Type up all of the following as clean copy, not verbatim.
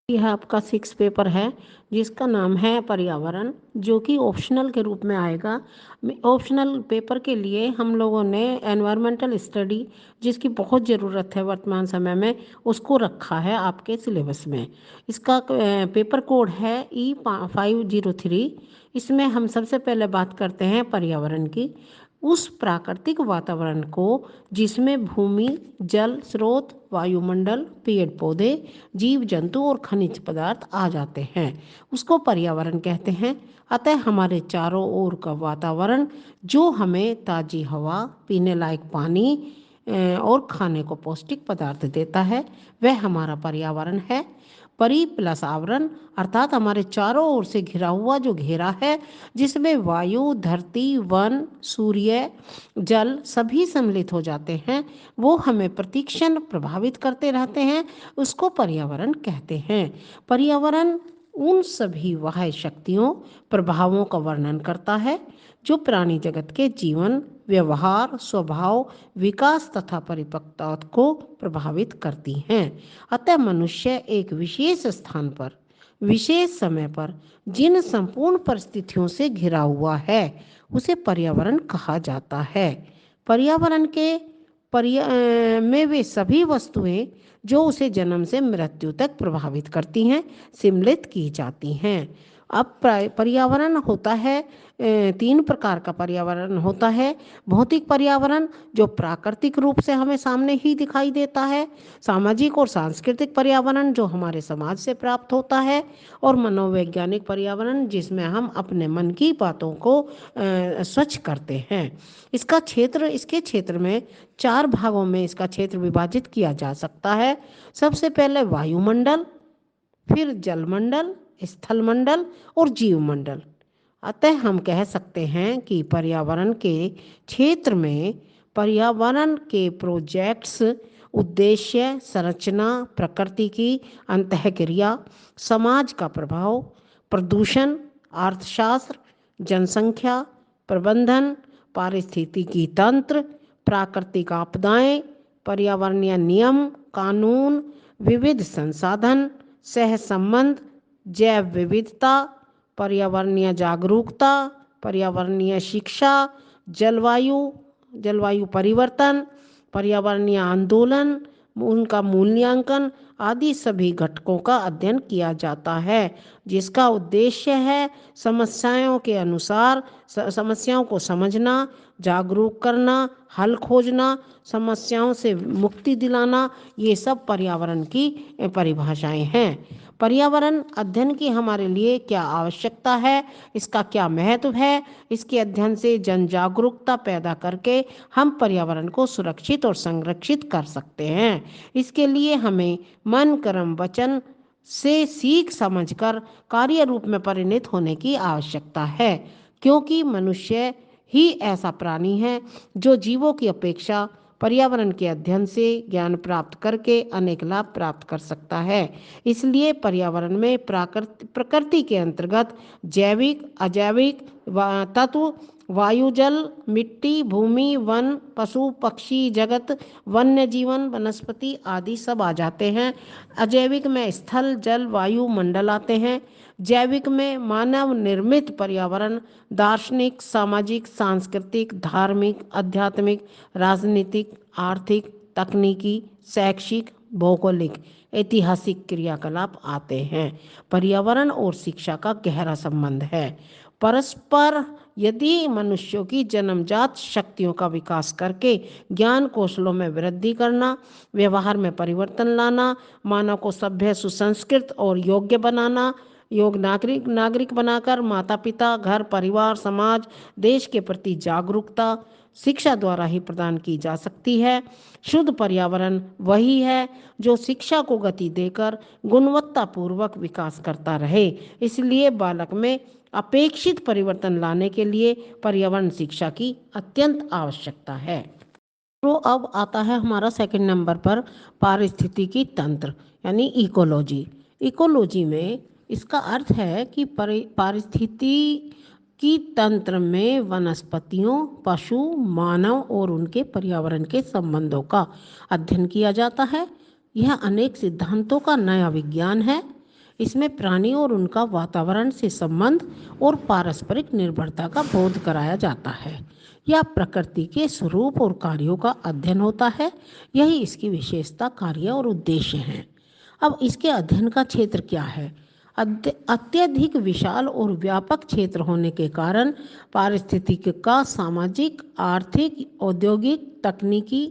यह आपका 6 पेपर है जिसका नाम है पर्यावरण, जो कि ऑप्शनल के रूप में आएगा। ऑप्शनल पेपर के लिए हम लोगों ने एनवायरमेंटल स्टडी, जिसकी बहुत ज़रूरत है वर्तमान समय में, उसको रखा है आपके सिलेबस में। इसका पेपर कोड है E503। इसमें हम सबसे पहले बात करते हैं पर्यावरण की, उस प्राकृतिक वातावरण को जिसमें भूमि, जल स्रोत, वायुमंडल, पेड़ पौधे, जीव जंतु और खनिज पदार्थ आ जाते हैं, उसको पर्यावरण कहते हैं। अतः हमारे चारों ओर का वातावरण जो हमें ताज़ी हवा, पीने लायक पानी और खाने को पौष्टिक पदार्थ देता है, वह हमारा पर्यावरण है। परि प्लस आवरण अर्थात हमारे चारों ओर से घिरा हुआ जो घेरा है, जिसमें वायु, धरती, वन, सूर्य, जल सभी सम्मिलित हो जाते हैं, वो हमें प्रतिक्षण प्रभावित करते रहते हैं, उसको पर्यावरण कहते हैं। पर्यावरण उन सभी बाह्य शक्तियों, प्रभावों का वर्णन करता है जो प्राणी जगत के जीवन, व्यवहार, स्वभाव, विकास तथा परिपक्वता को प्रभावित करती हैं। अतः मनुष्य एक विशेष स्थान पर, विशेष समय पर जिन संपूर्ण परिस्थितियों से घिरा हुआ है, उसे पर्यावरण कहा जाता है। पर्यावरण के में वे सभी वस्तुएं जो उसे जन्म से मृत्यु तक प्रभावित करती हैं, सम्मिलित की जाती हैं। अब पर्यावरण होता है, 3 प्रकार का पर्यावरण होता है। भौतिक पर्यावरण जो प्राकृतिक रूप से हमें सामने ही दिखाई देता है, सामाजिक और सांस्कृतिक पर्यावरण जो हमारे समाज से प्राप्त होता है, और मनोवैज्ञानिक पर्यावरण जिसमें हम अपने मन की बातों को स्वच्छ करते हैं। इसके क्षेत्र में 4 भागों में इसका क्षेत्र विभाजित किया जा सकता है। सबसे पहले वायुमंडल, फिर जलमंडल, स्थलमंडल और जीवमंडल। अतः हम कह सकते हैं कि पर्यावरण के क्षेत्र में पर्यावरण के प्रोजेक्ट्स, उद्देश्य, संरचना, प्रकृति की अंतःक्रिया, समाज का प्रभाव, प्रदूषण, अर्थशास्त्र, जनसंख्या प्रबंधन, पारिस्थितिकी तंत्र, प्राकृतिक आपदाएं, पर्यावरणीय नियम कानून, विविध संसाधन, सह संबंध, जैव विविधता, पर्यावरणीय जागरूकता, पर्यावरणीय शिक्षा, जलवायु जलवायु परिवर्तन, पर्यावरणीय आंदोलन, उनका मूल्यांकन आदि सभी घटकों का अध्ययन किया जाता है, जिसका उद्देश्य है समस्याओं के अनुसार समस्याओं को समझना, जागरूक करना, हल खोजना, समस्याओं से मुक्ति दिलाना। ये सब पर्यावरण की परिभाषाएं हैं। पर्यावरण अध्ययन की हमारे लिए क्या आवश्यकता है, इसका क्या महत्व है, इसके अध्ययन से जन जागरूकता पैदा करके हम पर्यावरण को सुरक्षित और संरक्षित कर सकते हैं। इसके लिए हमें मन, कर्म, वचन से सीख समझकर कार्य रूप में परिणत होने की आवश्यकता है, क्योंकि मनुष्य ही ऐसा प्राणी है जो जीवों की अपेक्षा पर्यावरण के अध्ययन से ज्ञान प्राप्त करके अनेक लाभ प्राप्त कर सकता है। इसलिए पर्यावरण में प्रकृति के अंतर्गत जैविक, अजैविक तत्व, वायु, जल, मिट्टी, भूमि, वन, पशु पक्षी जगत, वन्य जीवन, वनस्पति आदि सब आ जाते हैं। अजैविक में स्थल, जल, वायु, मंडल आते हैं। जैविक में मानव निर्मित पर्यावरण दार्शनिक, सामाजिक, सांस्कृतिक, धार्मिक, आध्यात्मिक, राजनीतिक, आर्थिक, तकनीकी, शैक्षिक, भौगोलिक, ऐतिहासिक क्रियाकलाप आते हैं। पर्यावरण और शिक्षा का गहरा संबंध है परस्पर। यदि मनुष्यों की जन्मजात शक्तियों का विकास करके ज्ञान कौशलों में वृद्धि करना, व्यवहार में परिवर्तन लाना, मानव को सभ्य, सुसंस्कृत और योग्य बनाना, नागरिक बनाकर माता पिता, घर, परिवार, समाज, देश के प्रति जागरूकता शिक्षा द्वारा ही प्रदान की जा सकती है। शुद्ध पर्यावरण वही है जो शिक्षा को गति देकर गुणवत्तापूर्वक विकास करता रहे। इसलिए बालक में अपेक्षित परिवर्तन लाने के लिए पर्यावरण शिक्षा की अत्यंत आवश्यकता है। तो अब आता है हमारा सेकंड नंबर पर पारिस्थितिकी तंत्र यानी इकोलॉजी। इकोलॉजी में इसका अर्थ है कि पारिस्थितिकी तंत्र में वनस्पतियों, पशु, मानव और उनके पर्यावरण के संबंधों का अध्ययन किया जाता है। यह अनेक सिद्धांतों का नया विज्ञान है इसमें प्राणी और उनका वातावरण से संबंध और पारस्परिक निर्भरता का बोध कराया जाता है। यह प्रकृति के स्वरूप और कार्यों का अध्ययन होता है। यही इसकी विशेषता, कार्य और उद्देश्य हैं। अब इसके अध्ययन का क्षेत्र क्या है? अत्यधिक विशाल और व्यापक क्षेत्र होने के कारण पारिस्थितिकी का सामाजिक, आर्थिक, औद्योगिक, तकनीकी,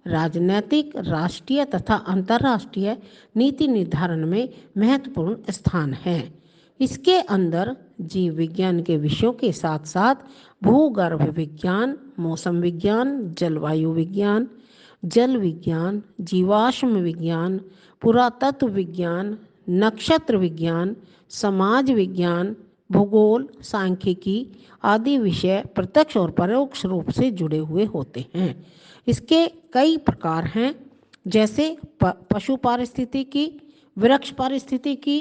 राजनैतिक, राष्ट्रीय तथा अंतर्राष्ट्रीय नीति निर्धारण में महत्वपूर्ण स्थान है। इसके अंदर जीव विज्ञान के विषयों के साथ साथ भूगर्भ विज्ञान, मौसम विज्ञान, जलवायु विज्ञान, जल विज्ञान, जीवाश्म विज्ञान, पुरातत्व विज्ञान, नक्षत्र विज्ञान, समाज विज्ञान, भूगोल, सांख्यिकी आदि विषय प्रत्यक्ष और परोक्ष रूप से जुड़े हुए होते हैं। इसके कई प्रकार हैं, जैसे पशु पारिस्थितिकी, वृक्ष पारिस्थितिकी,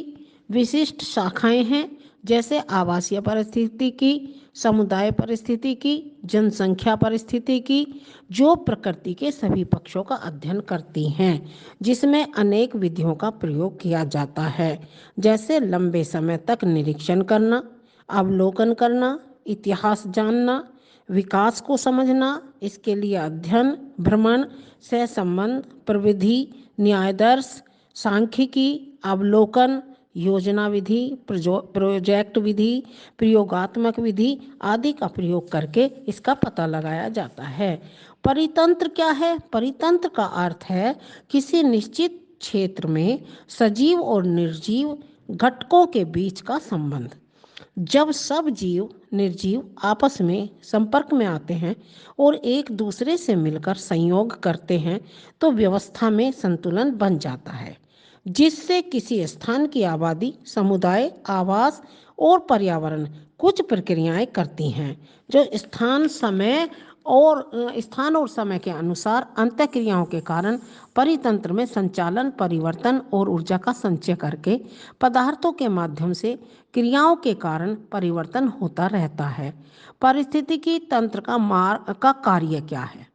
विशिष्ट शाखाएं हैं जैसे आवासीय पारिस्थितिकी, समुदाय पारिस्थितिकी, जनसंख्या पारिस्थितिकी, जो प्रकृति के सभी पक्षों का अध्ययन करती हैं, जिसमें अनेक विधियों का प्रयोग किया जाता है, जैसे लंबे समय तक निरीक्षण करना, अवलोकन करना, इतिहास जानना, विकास को समझना, इसके लिए अध्ययन, भ्रमण, सहसंबंध, प्रविधि, न्यायदर्श, सांख्यिकी, अवलोकन, योजना विधि, प्रोजेक्ट विधि, प्रयोगात्मक विधि आदि का प्रयोग करके इसका पता लगाया जाता है। परितंत्र क्या है? परितंत्र का अर्थ है किसी निश्चित क्षेत्र में सजीव और निर्जीव घटकों के बीच का संबंध। जब सब जीव निर्जीव आपस में संपर्क में आते हैं और एक दूसरे से मिलकर संयोग करते हैं तो व्यवस्था में संतुलन बन जाता है, जिससे किसी स्थान की आबादी, समुदाय, आवास और पर्यावरण कुछ प्रक्रियाएं करती हैं जो स्थान और समय के अनुसार अंतःक्रियाओं के कारण परितंत्र में संचालन, परिवर्तन और ऊर्जा का संचय करके पदार्थों के माध्यम से क्रियाओं के कारण परिवर्तन होता रहता है। पारिस्थितिकी तंत्र का कार्य क्या है?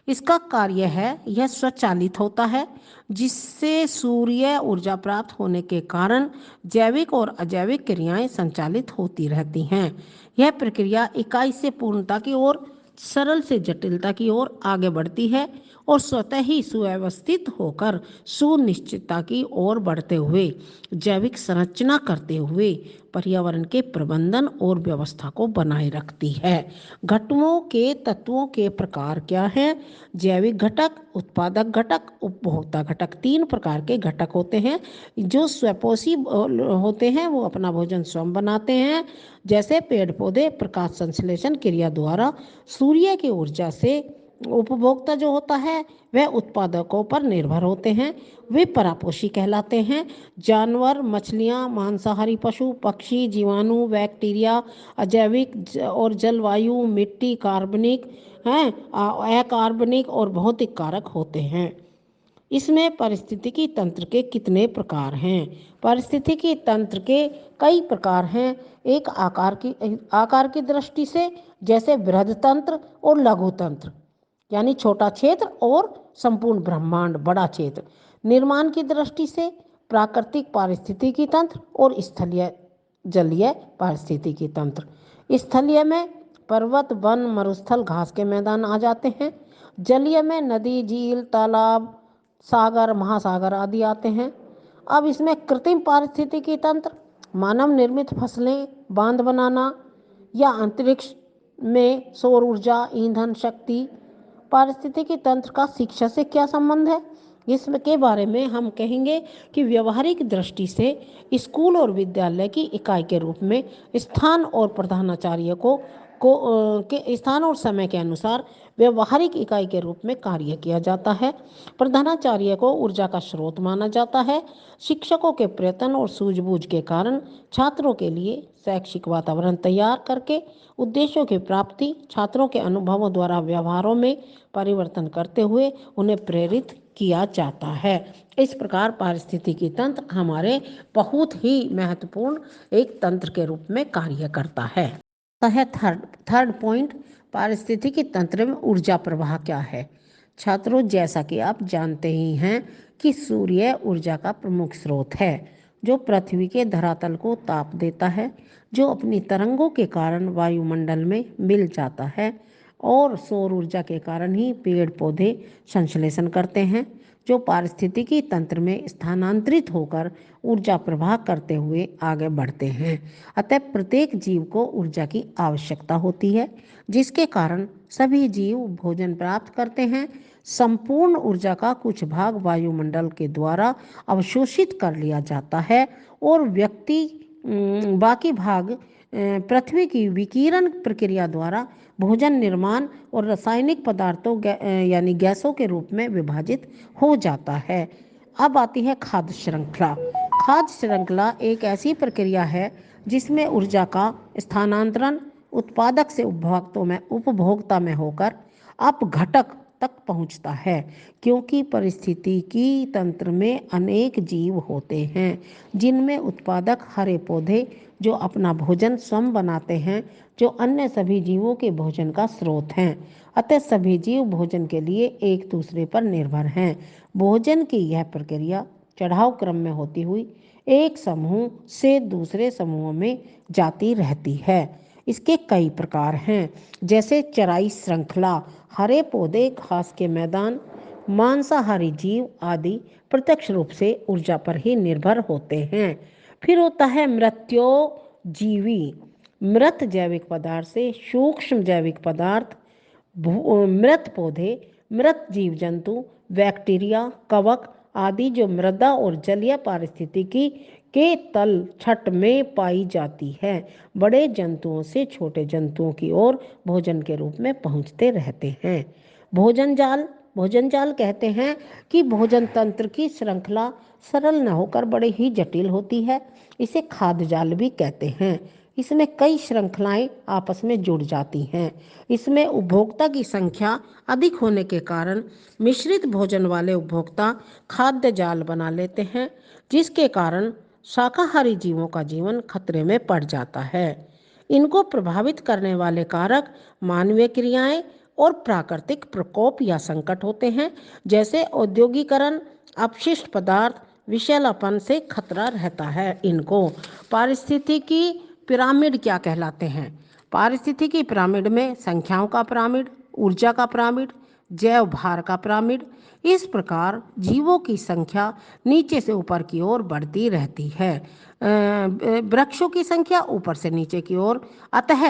इसका कार्य है, यह स्वचालित होता है, जिससे सूर्य ऊर्जा प्राप्त होने के कारण जैविक और अजैविक क्रियाएं संचालित होती रहती हैं। यह प्रक्रिया इकाई से पूर्णता की ओर, सरल से जटिलता की ओर आगे बढ़ती है और स्वतः ही सुव्यवस्थित होकर सुनिश्चितता की ओर बढ़ते हुए जैविक संरचना करते हुए पर्यावरण के प्रबंधन और व्यवस्था को बनाए रखती है। घटकों के तत्वों के प्रकार क्या हैं? जैविक घटक, उत्पादक घटक, उपभोक्ता घटक। 3 प्रकार के घटक होते हैं। जो स्वपोषी होते हैं वो अपना भोजन स्वयं बनाते हैं, जैसे पेड़ पौधे प्रकाश संश्लेषण क्रिया द्वारा सूर्य की ऊर्जा से। उपभोक्ता जो होता है वह उत्पादकों पर निर्भर होते हैं, वे परापोषी कहलाते हैं। जानवर, मछलियाँ, मांसाहारी पशु, पक्षी, जीवाणु, बैक्टीरिया, अजैविक और जलवायु, मिट्टी, कार्बनिक हैं, अकार्बनिक और भौतिक कारक होते हैं। इसमें पारिस्थितिकी तंत्र के कितने प्रकार हैं? पारिस्थितिकी तंत्र के कई प्रकार हैं। एक आकार की दृष्टि से, जैसे बृहद तंत्र और लघु तंत्र, यानी छोटा क्षेत्र, और संपूर्ण ब्रह्मांड, बड़ा क्षेत्र। निर्माण की दृष्टि से प्राकृतिक पारिस्थितिकी तंत्र और स्थलीय जलीय पारिस्थितिकी तंत्र। स्थलीय में पर्वत, वन, मरुस्थल, घास के मैदान आ जाते हैं। जलीय में नदी, झील, तालाब, सागर, महासागर आदि आते हैं। अब इसमें कृत्रिम पारिस्थितिकी तंत्र, मानव निर्मित फसलें, बांध बनाना या अंतरिक्ष में सौर ऊर्जा, ईंधन, शक्ति। पारिस्थितिकी तंत्र का शिक्षा से क्या संबंध है? इसके बारे में हम कहेंगे कि व्यवहारिक दृष्टि से स्कूल और विद्यालय की इकाई के रूप में स्थान और प्रधानाचार्य के स्थान और समय के अनुसार व्यवहारिक इकाई के रूप में कार्य किया जाता है। प्रधानाचार्य को ऊर्जा का स्रोत माना जाता है। शिक्षकों के प्रयत्न और सूझबूझ के कारण छात्रों के लिए शैक्षिक वातावरण तैयार करके उद्देश्यों की प्राप्ति, छात्रों के अनुभवों द्वारा व्यवहारों में परिवर्तन करते हुए उन्हें प्रेरित किया जाता है। इस प्रकार पारिस्थितिकी तंत्र हमारे बहुत ही महत्वपूर्ण एक तंत्र के रूप में कार्य करता है। थर्ड पॉइंट, पारिस्थितिकी तंत्र में ऊर्जा प्रवाह क्या है? छात्रों, जैसा कि आप जानते ही हैं कि सूर्य ऊर्जा का प्रमुख स्रोत है जो पृथ्वी के धरातल को ताप देता है, जो अपनी तरंगों के कारण वायुमंडल में मिल जाता है, और सौर ऊर्जा के कारण ही पेड़ पौधे संश्लेषण करते हैं, जो पारिस्थितिकी तंत्र में स्थानांतरित होकर ऊर्जा प्रवाह करते हुए आगे बढ़ते हैं। अतः प्रत्येक जीव को ऊर्जा की आवश्यकता होती है, जिसके कारण सभी जीव भोजन प्राप्त करते हैं। संपूर्ण ऊर्जा का कुछ भाग वायुमंडल के द्वारा अवशोषित कर लिया जाता है और बाकी भाग पृथ्वी की विकिरण प्रक्रिया द्वारा भोजन निर्माण और रासायनिक पदार्थों यानी गैसों के रूप में विभाजित हो जाता है। अब आती है खाद्य श्रृंखला। खाद्य श्रृंखला एक ऐसी प्रक्रिया है जिसमें ऊर्जा का स्थानांतरण उत्पादक से उपभोक्ता में होकर अपघटक तक पहुंचता है। क्योंकि परिस्थितिकी तंत्र में अनेक जीव होते हैं, जिनमें उत्पादक हरे पौधे जो अपना भोजन स्वयं बनाते हैं, जो अन्य सभी जीवों के भोजन का स्रोत हैं। अतः सभी जीव भोजन के लिए एक दूसरे पर निर्भर हैं। भोजन की यह प्रक्रिया चढ़ाव क्रम में होती हुई एक समूह से दूसरे समूह में जाती रहती है। इसके कई प्रकार हैं, जैसे चराई श्रृंखला, हरे पौधे, घास के मैदान, मांसाहारी जीव आदि प्रत्यक्ष रूप से ऊर्जा पर ही निर्भर होते हैं। फिर होता है मृत्योजीवी। मृत जैविक पदार्थ से सूक्ष्म जैविक पदार्थ, मृत पौधे, मृत जीव जंतु, बैक्टीरिया, कवक आदि जो मृदा और जलीय पारिस्थितिकी के तल छट में पाई जाती है, बड़े जंतुओं से छोटे जंतुओं की ओर भोजन के रूप में पहुंचते रहते हैं। भोजन जाल कहते हैं कि भोजन तंत्र की श्रृंखला सरल न होकर बड़े ही जटिल होती है। इसे खाद्य जाल भी कहते हैं। इसमें कई श्रृंखलाएं आपस में जुड़ जाती हैं। इसमें उपभोक्ता की संख्या अधिक होने के कारण मिश्रित भोजन वाले उपभोक्ता खाद्य जाल बना लेते हैं, जिसके कारण शाकाहारी जीवों का जीवन खतरे में पड़ जाता है। इनको प्रभावित करने वाले कारक मानवीय क्रियाएं और प्राकृतिक प्रकोप या संकट होते हैं, जैसे औद्योगिकरण, अपशिष्ट पदार्थ, विषैलापन से खतरा रहता है। इनको पारिस्थितिकी पिरामिड क्या कहलाते हैं? पारिस्थितिकी पिरामिड में संख्याओं का पिरामिड, ऊर्जा का पिरामिड, जैव भार का पिरामिड, इस प्रकार जीवों की संख्या नीचे से ऊपर की ओर बढ़ती रहती है। वृक्षों की संख्या ऊपर से नीचे की ओर। अतः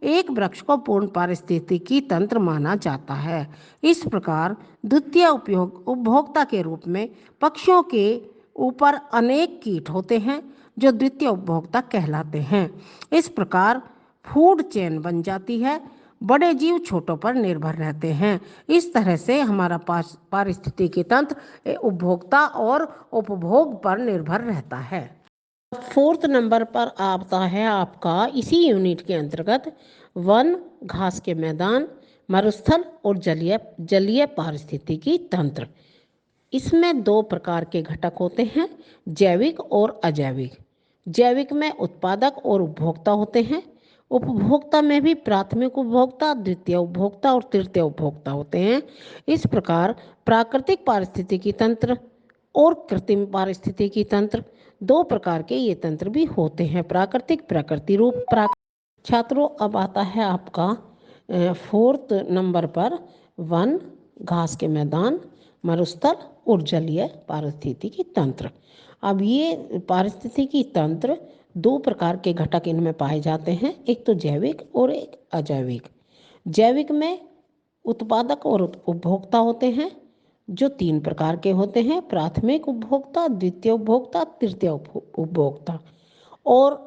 एक वृक्ष को पूर्ण पारिस्थितिकी तंत्र माना जाता है। इस प्रकार द्वितीय उपभोक्ता के रूप में पक्षियों के ऊपर अनेक कीट होते हैं, जो द्वितीय उपभोक्ता कहलाते हैं। इस प्रकार फूड चेन बन जाती है। बड़े जीव छोटों पर निर्भर रहते हैं। इस तरह से हमारा पारिस्थितिकी तंत्र उपभोक्ता और उपभोग पर निर्भर रहता है। फोर्थ नंबर पर आता है आपका इसी यूनिट के अंतर्गत वन, घास के मैदान, मरुस्थल और जलीय पारिस्थितिकी तंत्र। इसमें दो प्रकार के घटक होते हैं, जैविक और अजैविक। जैविक में उत्पादक और उपभोक्ता होते हैं। उपभोक्ता में भी प्राथमिक उपभोक्ता, द्वितीय उपभोक्ता और तृतीय उपभोक्ता होते हैं। इस प्रकार प्राकृतिक पारिस्थितिकी तंत्र और कृत्रिम पारिस्थितिकी तंत्र, दो प्रकार के ये तंत्र भी होते हैं, प्राकृतिक, प्रकृति रूप। छात्रों, अब आता है आपका फोर्थ नंबर पर वन, घास के मैदान, मरुस्थल और जलीय पारिस्थितिकी तंत्र। अब ये पारिस्थितिकी तंत्र दो प्रकार के घटक इनमें पाए जाते हैं, एक तो जैविक और एक अजैविक। जैविक में उत्पादक और उपभोक्ता होते हैं, जो तीन प्रकार के होते हैं, प्राथमिक उपभोक्ता, द्वितीय उपभोक्ता, तृतीय उपभोक्ता। और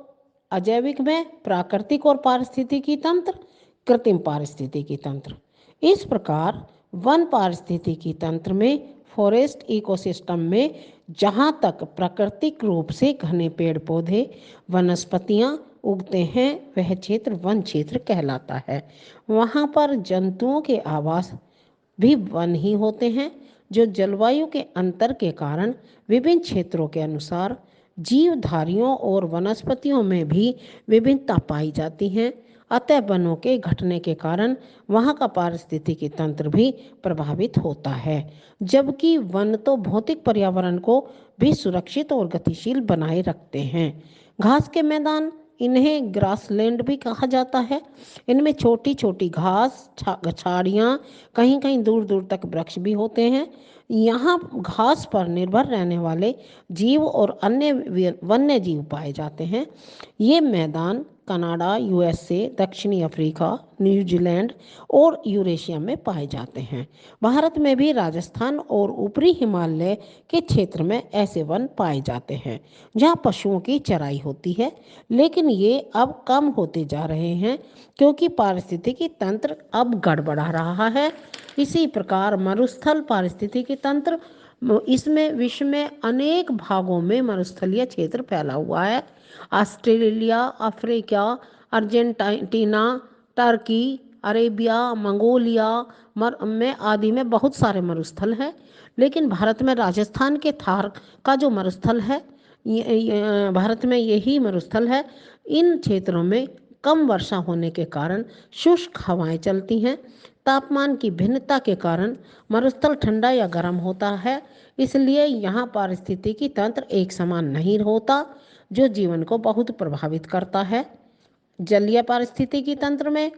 अजैविक में प्राकृतिक और पारिस्थितिकी तंत्र, कृत्रिम पारिस्थितिकी तंत्र। इस प्रकार वन पारिस्थितिकी तंत्र में फॉरेस्ट इकोसिस्टम में जहाँ तक प्राकृतिक रूप से घने पेड़ पौधे वनस्पतियाँ उगते हैं, वह क्षेत्र वन क्षेत्र कहलाता है। वहाँ पर जंतुओं के आवास भी वन ही होते हैं, जो जलवायु के अंतर के कारण विभिन्न क्षेत्रों के अनुसार जीवधारियों और वनस्पतियों में भी विभिन्नता पाई जाती हैं। अतः वनों के घटने के कारण वहाँ का पारिस्थितिकी तंत्र भी प्रभावित होता है, जबकि वन तो भौतिक पर्यावरण को भी सुरक्षित और गतिशील बनाए रखते हैं। घास के मैदान, इन्हें ग्रासलैंड भी कहा जाता है। इनमें छोटी छोटी घास, झाड़ियाँ, कहीं कहीं दूर दूर तक वृक्ष भी होते हैं। यहाँ घास पर निर्भर रहने वाले जीव और अन्य वन्य जीव पाए जाते हैं। ये मैदान कनाडा, यूएसए, दक्षिणी अफ्रीका, न्यूजीलैंड और यूरेशिया में पाए जाते हैं। भारत में भी राजस्थान और ऊपरी हिमालय के क्षेत्र में ऐसे वन पाए जाते हैं जहाँ पशुओं की चराई होती है, लेकिन ये अब कम होते जा रहे हैं क्योंकि पारिस्थितिकी तंत्र अब गड़बड़ा रहा है। इसी प्रकार मरुस्थल पारिस्थितिकी तंत्र, इसमें विश्व में अनेक भागों में मरुस्थलीय क्षेत्र फैला हुआ है। Australia, Africa, Argentina, Turkey, Arabia, Mongolia में आदि में बहुत सारे मरुस्थल हैं। लेकिन भारत में राजस्थान के थार का जो मरुस्थल है, भारत में यही मरुस्थल है। इन क्षेत्रों में कम वर्षा होने के कारण शुष्क हवाएं चलती हैं। तापमान की भिन्नता के कारण मरुस्थल ठंडा या गर्म होता है, इसलिए यहाँ पारिस्थितिकी तंत्र एक समान नहीं होता, जो जीवन को बहुत प्रभावित करता है। जलीय पारिस्थितिकी तंत्र में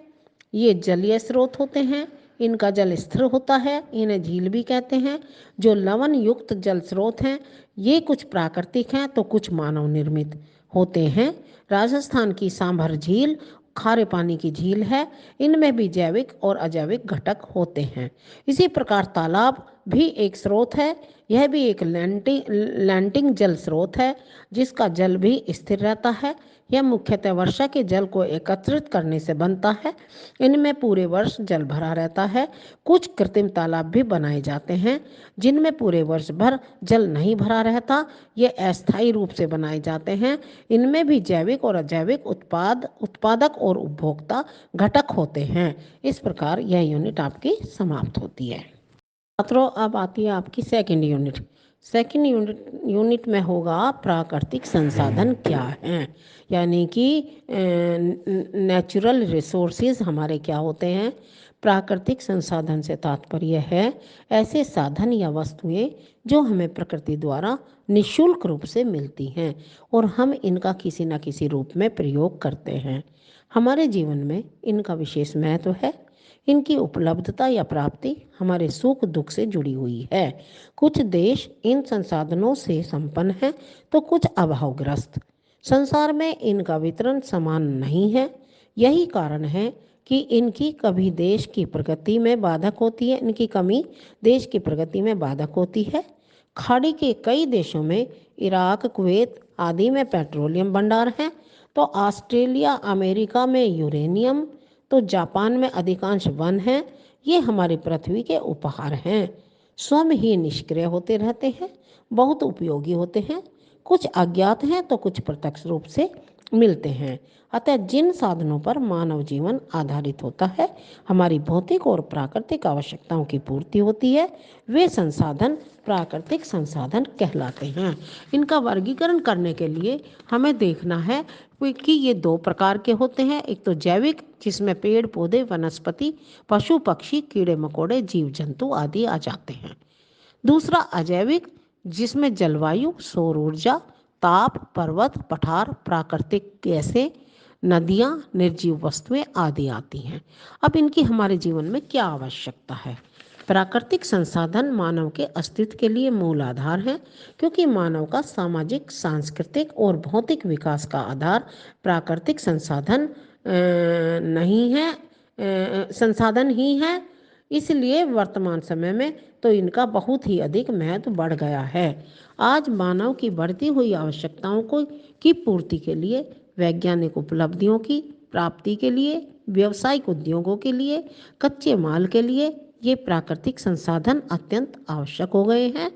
ये जलीय स्रोत होते हैं, इनका जल स्थिर होता है, इन्हें झील भी कहते हैं। जो लवण युक्त जल स्रोत हैं, ये कुछ प्राकृतिक हैं तो कुछ मानव निर्मित होते हैं। राजस्थान की सांभर झील खारे पानी की झील है, इनमें भी जैविक और अजैविक घटक होते हैं। इसी प्रकार तालाब भी एक स्रोत है, यह भी एक लैंडिंग जल स्रोत है जिसका जल भी स्थिर रहता है। यह मुख्यतः वर्षा के जल को एकत्रित करने से बनता है। इनमें पूरे वर्ष जल भरा रहता है। कुछ कृत्रिम तालाब भी बनाए जाते हैं जिनमें पूरे वर्ष भर जल नहीं भरा रहता, ये अस्थायी रूप से बनाए जाते हैं। इनमें भी जैविक और अजैविक उत्पादक और उपभोक्ता घटक होते हैं। इस प्रकार यह यूनिट आपकी समाप्त होती है। छात्रों, अब आती है आपकी सेकंड यूनिट। सेकंड यूनिट में होगा प्राकृतिक संसाधन क्या हैं, यानी कि नेचुरल रिसोर्सेज हमारे क्या होते हैं। प्राकृतिक संसाधन से तात्पर्य है ऐसे साधन या वस्तुएं जो हमें प्रकृति द्वारा निःशुल्क रूप से मिलती हैं और हम इनका किसी न किसी रूप में प्रयोग करते हैं। हमारे जीवन में इनका विशेष महत्व है। इनकी उपलब्धता या प्राप्ति हमारे सुख दुख से जुड़ी हुई है। कुछ देश इन संसाधनों से संपन्न हैं तो कुछ अभावग्रस्त। संसार में इनका वितरण समान नहीं है। यही कारण है कि इनकी कभी देश की प्रगति में बाधक होती है, इनकी कमी देश की प्रगति में बाधक होती है। खाड़ी के कई देशों में, इराक, कुवैत आदि में पेट्रोलियम भंडार हैं, तो ऑस्ट्रेलिया, अमेरिका में यूरेनियम, तो जापान में अधिकांश वन हैं। ये हमारी पृथ्वी के उपहार हैं। स्वयं ही निष्क्रिय होते रहते हैं, बहुत उपयोगी होते हैं। कुछ अज्ञात हैं तो कुछ प्रत्यक्ष रूप से मिलते हैं। अतः जिन साधनों पर मानव जीवन आधारित होता है, हमारी भौतिक और प्राकृतिक आवश्यकताओं की पूर्ति होती है, वे संसाधन प्राकृतिक संसाधन कहलाते हैं। इनका वर्गीकरण करने के लिए हमें देखना है कि ये दो प्रकार के होते हैं। एक तो जैविक, जिसमें पेड़ पौधे, वनस्पति, पशु पक्षी, कीड़े मकोड़े, जीव जंतु आदि आ जाते हैं। दूसरा अजैविक, जिसमें जलवायु, सौर ऊर्जा, ताप, पर्वत, पठार, प्राकृतिक गैसें, नदियाँ, निर्जीव वस्तुएं आदि आती हैं। अब इनकी हमारे जीवन में क्या आवश्यकता है। प्राकृतिक संसाधन मानव के अस्तित्व के लिए मूल आधार है, क्योंकि मानव का सामाजिक, सांस्कृतिक और भौतिक विकास का आधार प्राकृतिक संसाधन नहीं है, संसाधन ही है। इसलिए वर्तमान समय में तो इनका बहुत ही अधिक महत्व बढ़ गया है। आज मानव की बढ़ती हुई आवश्यकताओं की पूर्ति के लिए, वैज्ञानिक उपलब्धियों की प्राप्ति के लिए, व्यावसायिक उद्योगों के लिए, कच्चे माल के लिए ये प्राकृतिक संसाधन अत्यंत आवश्यक हो गए हैं।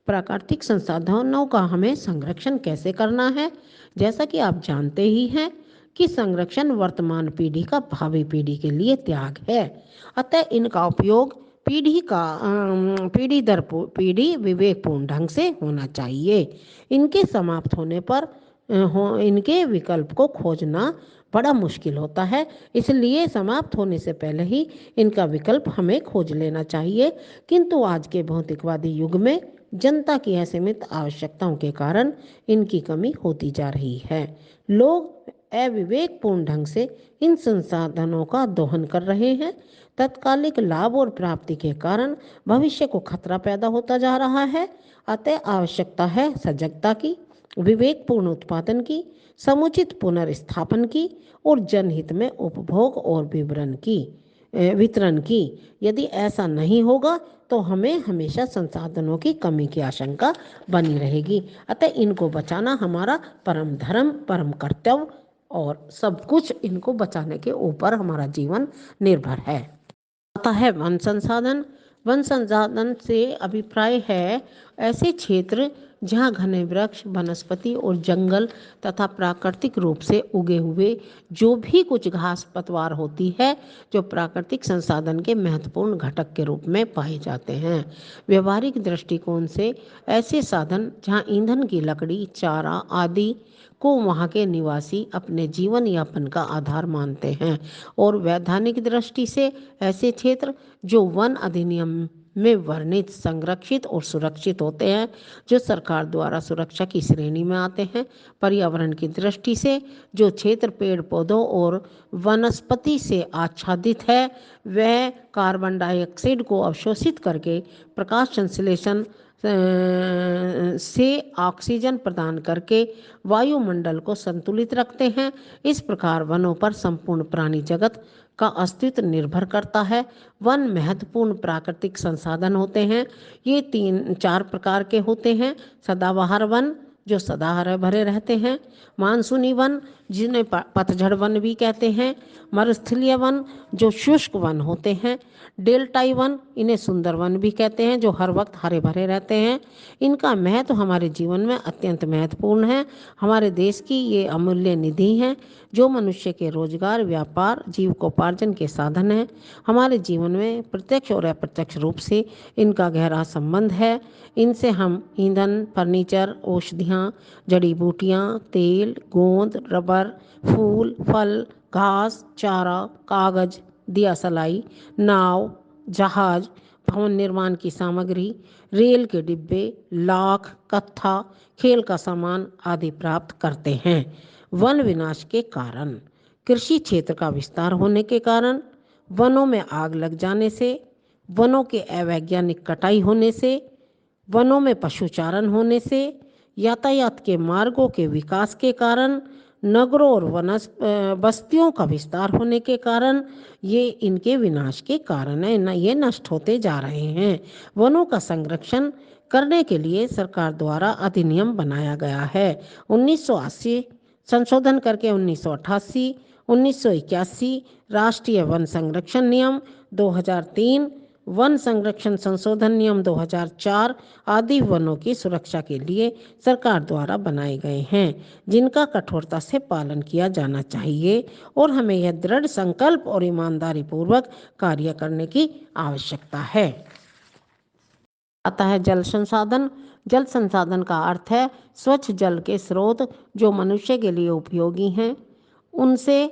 प्राकृतिक संसाधनों का हमें संरक्षण कैसे करना है, जैसा कि आप जानते ही हैं कि संरक्षण वर्तमान पीढ़ी का भावी पीढ़ी के लिए त्याग है। अतः इनका उपयोग पीढ़ी दर पीढ़ी विवेकपूर्ण ढंग से होना चाहिए। इनके समाप्त होने पर इनके विकल्प को खोजना बड़ा मुश्किल होता है। इसलिए समाप्त होने से पहले ही इनका विकल्प हमें खोज लेना चाहिए। किंतु आज के भौतिकवादी युग में जनता की असीमित आवश्यकताओं के कारण इनकी कमी होती जा रही है। लोग अविवेकपूर्ण ढंग से इन संसाधनों का दोहन कर रहे हैं। तत्कालिक लाभ और प्राप्ति के कारण भविष्य को खतरा पैदा होता जा रहा है। अतः आवश्यकता है सजगता की, विवेकपूर्ण उत्पादन की, समुचित पुनर्स्थापन की और जनहित में उपभोग और वितरण की। यदि ऐसा नहीं होगा तो हमें हमेशा संसाधनों की कमी की आशंका बनी रहेगी। अतः इनको बचाना हमारा परम धर्म, परम कर्तव्य और सब कुछ इनको बचाने के ऊपर हमारा जीवन निर्भर है। आता है वन संसाधन। वन संसाधन से अभिप्राय है ऐसे क्षेत्र जहाँ घने वृक्ष, वनस्पति और जंगल तथा प्राकृतिक रूप से उगे हुए जो भी कुछ घास पतवार होती है, जो प्राकृतिक संसाधन के महत्वपूर्ण घटक के रूप में पाए जाते हैं। व्यवहारिक दृष्टिकोण से ऐसे साधन जहाँ ईंधन की लकड़ी, चारा आदि को वहाँ के निवासी अपने जीवन यापन का आधार मानते हैं, और वैधानिक दृष्टि से ऐसे क्षेत्र जो वन अधिनियम में वर्णित, संरक्षित और सुरक्षित होते हैं, जो सरकार द्वारा सुरक्षा की श्रेणी में आते हैं। पर्यावरण की दृष्टि से जो क्षेत्र पेड़ पौधों और वनस्पति से आच्छादित है, वह कार्बन डाइऑक्साइड को अवशोषित करके प्रकाश संश्लेषण से ऑक्सीजन प्रदान करके वायुमंडल को संतुलित रखते हैं। इस प्रकार वनों पर संपूर्ण प्राणी जगत का अस्तित्व निर्भर करता है। वन महत्वपूर्ण प्राकृतिक संसाधन होते हैं। ये 3-4 प्रकार के होते हैं। सदाबहार वन जो सदा हरे भरे रहते हैं, मानसूनी वन जिन्हें पतझड़ वन भी कहते हैं, मरुस्थलीय वन जो शुष्क वन होते हैं, डेल्टाई वन इन्हें सुंदर वन भी कहते हैं जो हर वक्त हरे भरे रहते हैं। इनका महत्व हमारे जीवन में अत्यंत महत्वपूर्ण है। हमारे देश की ये अमूल्य निधि हैं जो मनुष्य के रोजगार, व्यापार, जीविकोपार्जन के साधन हैं। हमारे जीवन में प्रत्यक्ष और अप्रत्यक्ष रूप से इनका गहरा संबंध है। इनसे हम ईंधन, फर्नीचर, औषधियाँ, जड़ी बूटियाँ, तेल, गोंद, रबर, फूल, फल, घास, चारा, कागज, दिया सलाई, नाव, जहाज, भवन निर्माण की सामग्री, रेल के डिब्बे, लाख, कत्था, खेल का सामान आदि प्राप्त करते हैं। वन विनाश के कारण, कृषि क्षेत्र का विस्तार होने के कारण, वनों में आग लग जाने से, वनों के अवैज्ञानिक कटाई होने से, वनों में पशुचारण होने से, यातायात के मार्गों के विकास के कारण, नगरों और बस्तियों का विस्तार होने के कारण ये इनके विनाश के कारण है। ये नष्ट होते जा रहे हैं। वनों का संरक्षण करने के लिए सरकार द्वारा अधिनियम बनाया गया है। 1980 संशोधन करके 1988, 1981 राष्ट्रीय वन संरक्षण नियम, 2003 वन संरक्षण संशोधन नियम 2004 आदि वनों की सुरक्षा के लिए सरकार द्वारा बनाए गए हैं, जिनका कठोरता से पालन किया जाना चाहिए और हमें यह दृढ़ संकल्प और ईमानदारी पूर्वक कार्य करने की आवश्यकता है। आता है जल संसाधन। जल संसाधन का अर्थ है स्वच्छ जल के स्रोत जो मनुष्य के लिए उपयोगी हैं। उनसे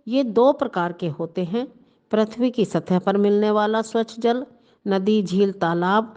ये 2 प्रकार के होते हैं। पृथ्वी की सतह पर मिलने वाला स्वच्छ जल, नदी, झील, तालाब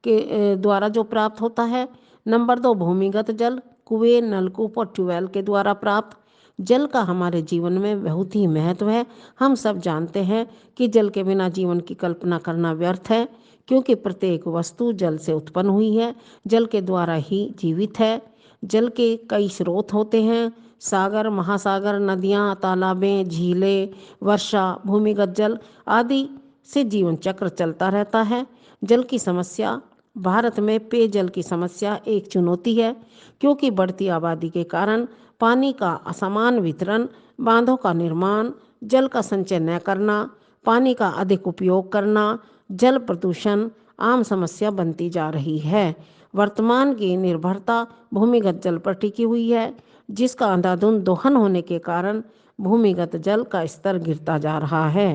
के द्वारा जो प्राप्त होता है। नंबर 2 भूमिगत जल, कुएं, नलकूप और ट्यूबवेल के द्वारा प्राप्त। जल का हमारे जीवन में बहुत ही महत्व है। हम सब जानते हैं कि जल के बिना जीवन की कल्पना करना व्यर्थ है, क्योंकि प्रत्येक वस्तु जल से उत्पन्न हुई है, जल के द्वारा ही जीवित है। जल के कई स्रोत होते हैं, सागर, महासागर, नदियाँ, तालाबें, झीलें, वर्षा, भूमिगत जल आदि से जीवन चक्र चलता रहता है। जल की समस्या, भारत में पेयजल की समस्या एक चुनौती है, क्योंकि बढ़ती आबादी के कारण पानी का असमान वितरण, बांधों का निर्माण, जल का संचय न करना, पानी का अधिक उपयोग करना, जल प्रदूषण आम समस्या बनती जा रही है। वर्तमान की निर्भरता भूमिगत जल पर टिकी हुई है, जिसका अंधाधुंध दोहन होने के कारण भूमिगत जल का स्तर गिरता जा रहा है।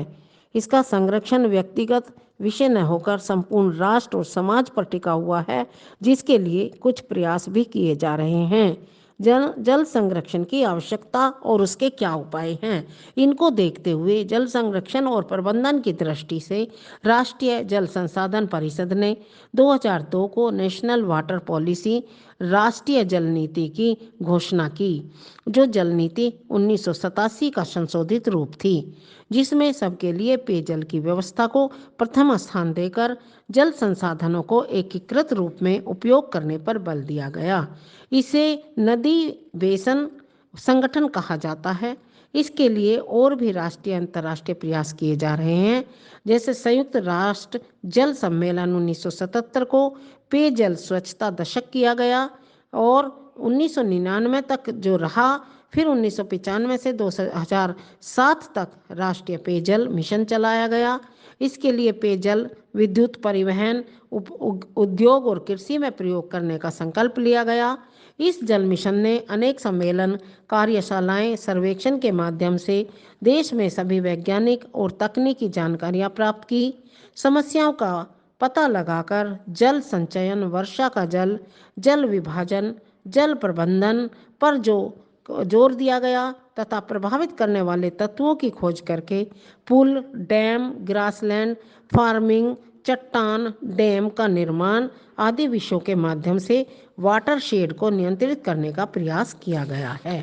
इसका संरक्षण व्यक्तिगत विषय न होकर संपूर्ण राष्ट्र और समाज पर टिका हुआ है, जिसके लिए कुछ प्रयास भी किए जा रहे हैं। जल संरक्षण की आवश्यकता और उसके क्या उपाय हैं, इनको देखते हुए जल संरक्षण और प्रबंधन की दृष्टि से राष्ट्रीय जल संसाधन परिषद ने 2002 को नेशनल वाटर पॉलिसी राष्ट्रीय जल नीति की घोषणा की, जो जल नीति 1987 का संशोधित रूप थी, जिसमें सबके लिए पेयजल की व्यवस्था को प्रथम स्थान देकर जल संसाधनों को एकीकृत रूप में उपयोग करने पर बल दिया गया। इसे नदी बेसन संगठन कहा जाता है। इसके लिए और भी राष्ट्रीय अंतर्राष्ट्रीय प्रयास किए जा रहे हैं, जैसे संयुक्त राष्ट्र जल सम्मेलन 1977 को पेयजल स्वच्छता दशक किया गया और 1999 तक जो रहा, फिर 1995 से 2007 तक राष्ट्रीय पेयजल मिशन चलाया गया। इसके लिए पेयजल विद्युत परिवहन उद्योग और कृषि में प्रयोग करने का संकल्प लिया गया। इस जल मिशन ने अनेक सम्मेलन, कार्यशालाएं, सर्वेक्षण के माध्यम से देश में सभी वैज्ञानिक और तकनीकी जानकारियां प्राप्त की। समस्याओं का पता लगाकर जल संचयन, वर्षा का जल, जल विभाजन, जल प्रबंधन पर जोर दिया गया तथा प्रभावित करने वाले तत्वों की खोज करके पुल, डैम, ग्रासलैंड फार्मिंग, चट्टान डैम का निर्माण आदि विषयों के माध्यम से वाटरशेड को नियंत्रित करने का प्रयास किया गया है।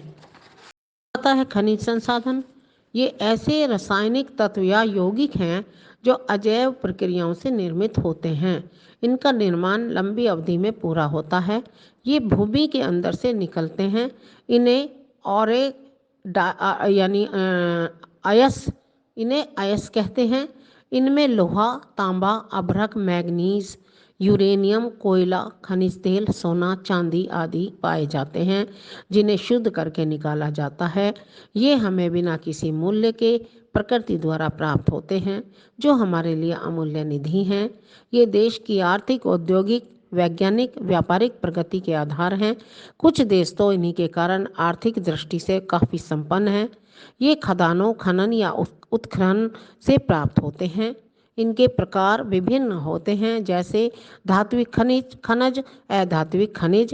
आता है खनिज संसाधन। ये ऐसे रासायनिक तत्व या यौगिक हैं जो अजैव प्रक्रियाओं से निर्मित होते हैं। इनका निर्माण लंबी अवधि में पूरा होता है। ये भूमि के अंदर से निकलते हैं। इन्हें अयस इन्हें अयस कहते हैं। इनमें लोहा, तांबा, अभ्रक, मैग्नीज, यूरेनियम, कोयला, खनिज तेल, सोना, चांदी आदि पाए जाते हैं, जिन्हें शुद्ध करके निकाला जाता है। ये हमें बिना किसी मूल्य के प्रकृति द्वारा प्राप्त होते हैं, जो हमारे लिए अमूल्य निधि हैं। ये देश की आर्थिक, औद्योगिक, वैज्ञानिक, व्यापारिक प्रगति के आधार हैं। कुछ देश तो इन्हीं के कारण आर्थिक दृष्टि से काफ़ी संपन्न हैं। ये खदानों, खनन या उत्खनन से प्राप्त होते हैं। इनके प्रकार विभिन्न होते हैं, जैसे धात्विक खनिज, अधात्विक खनिज,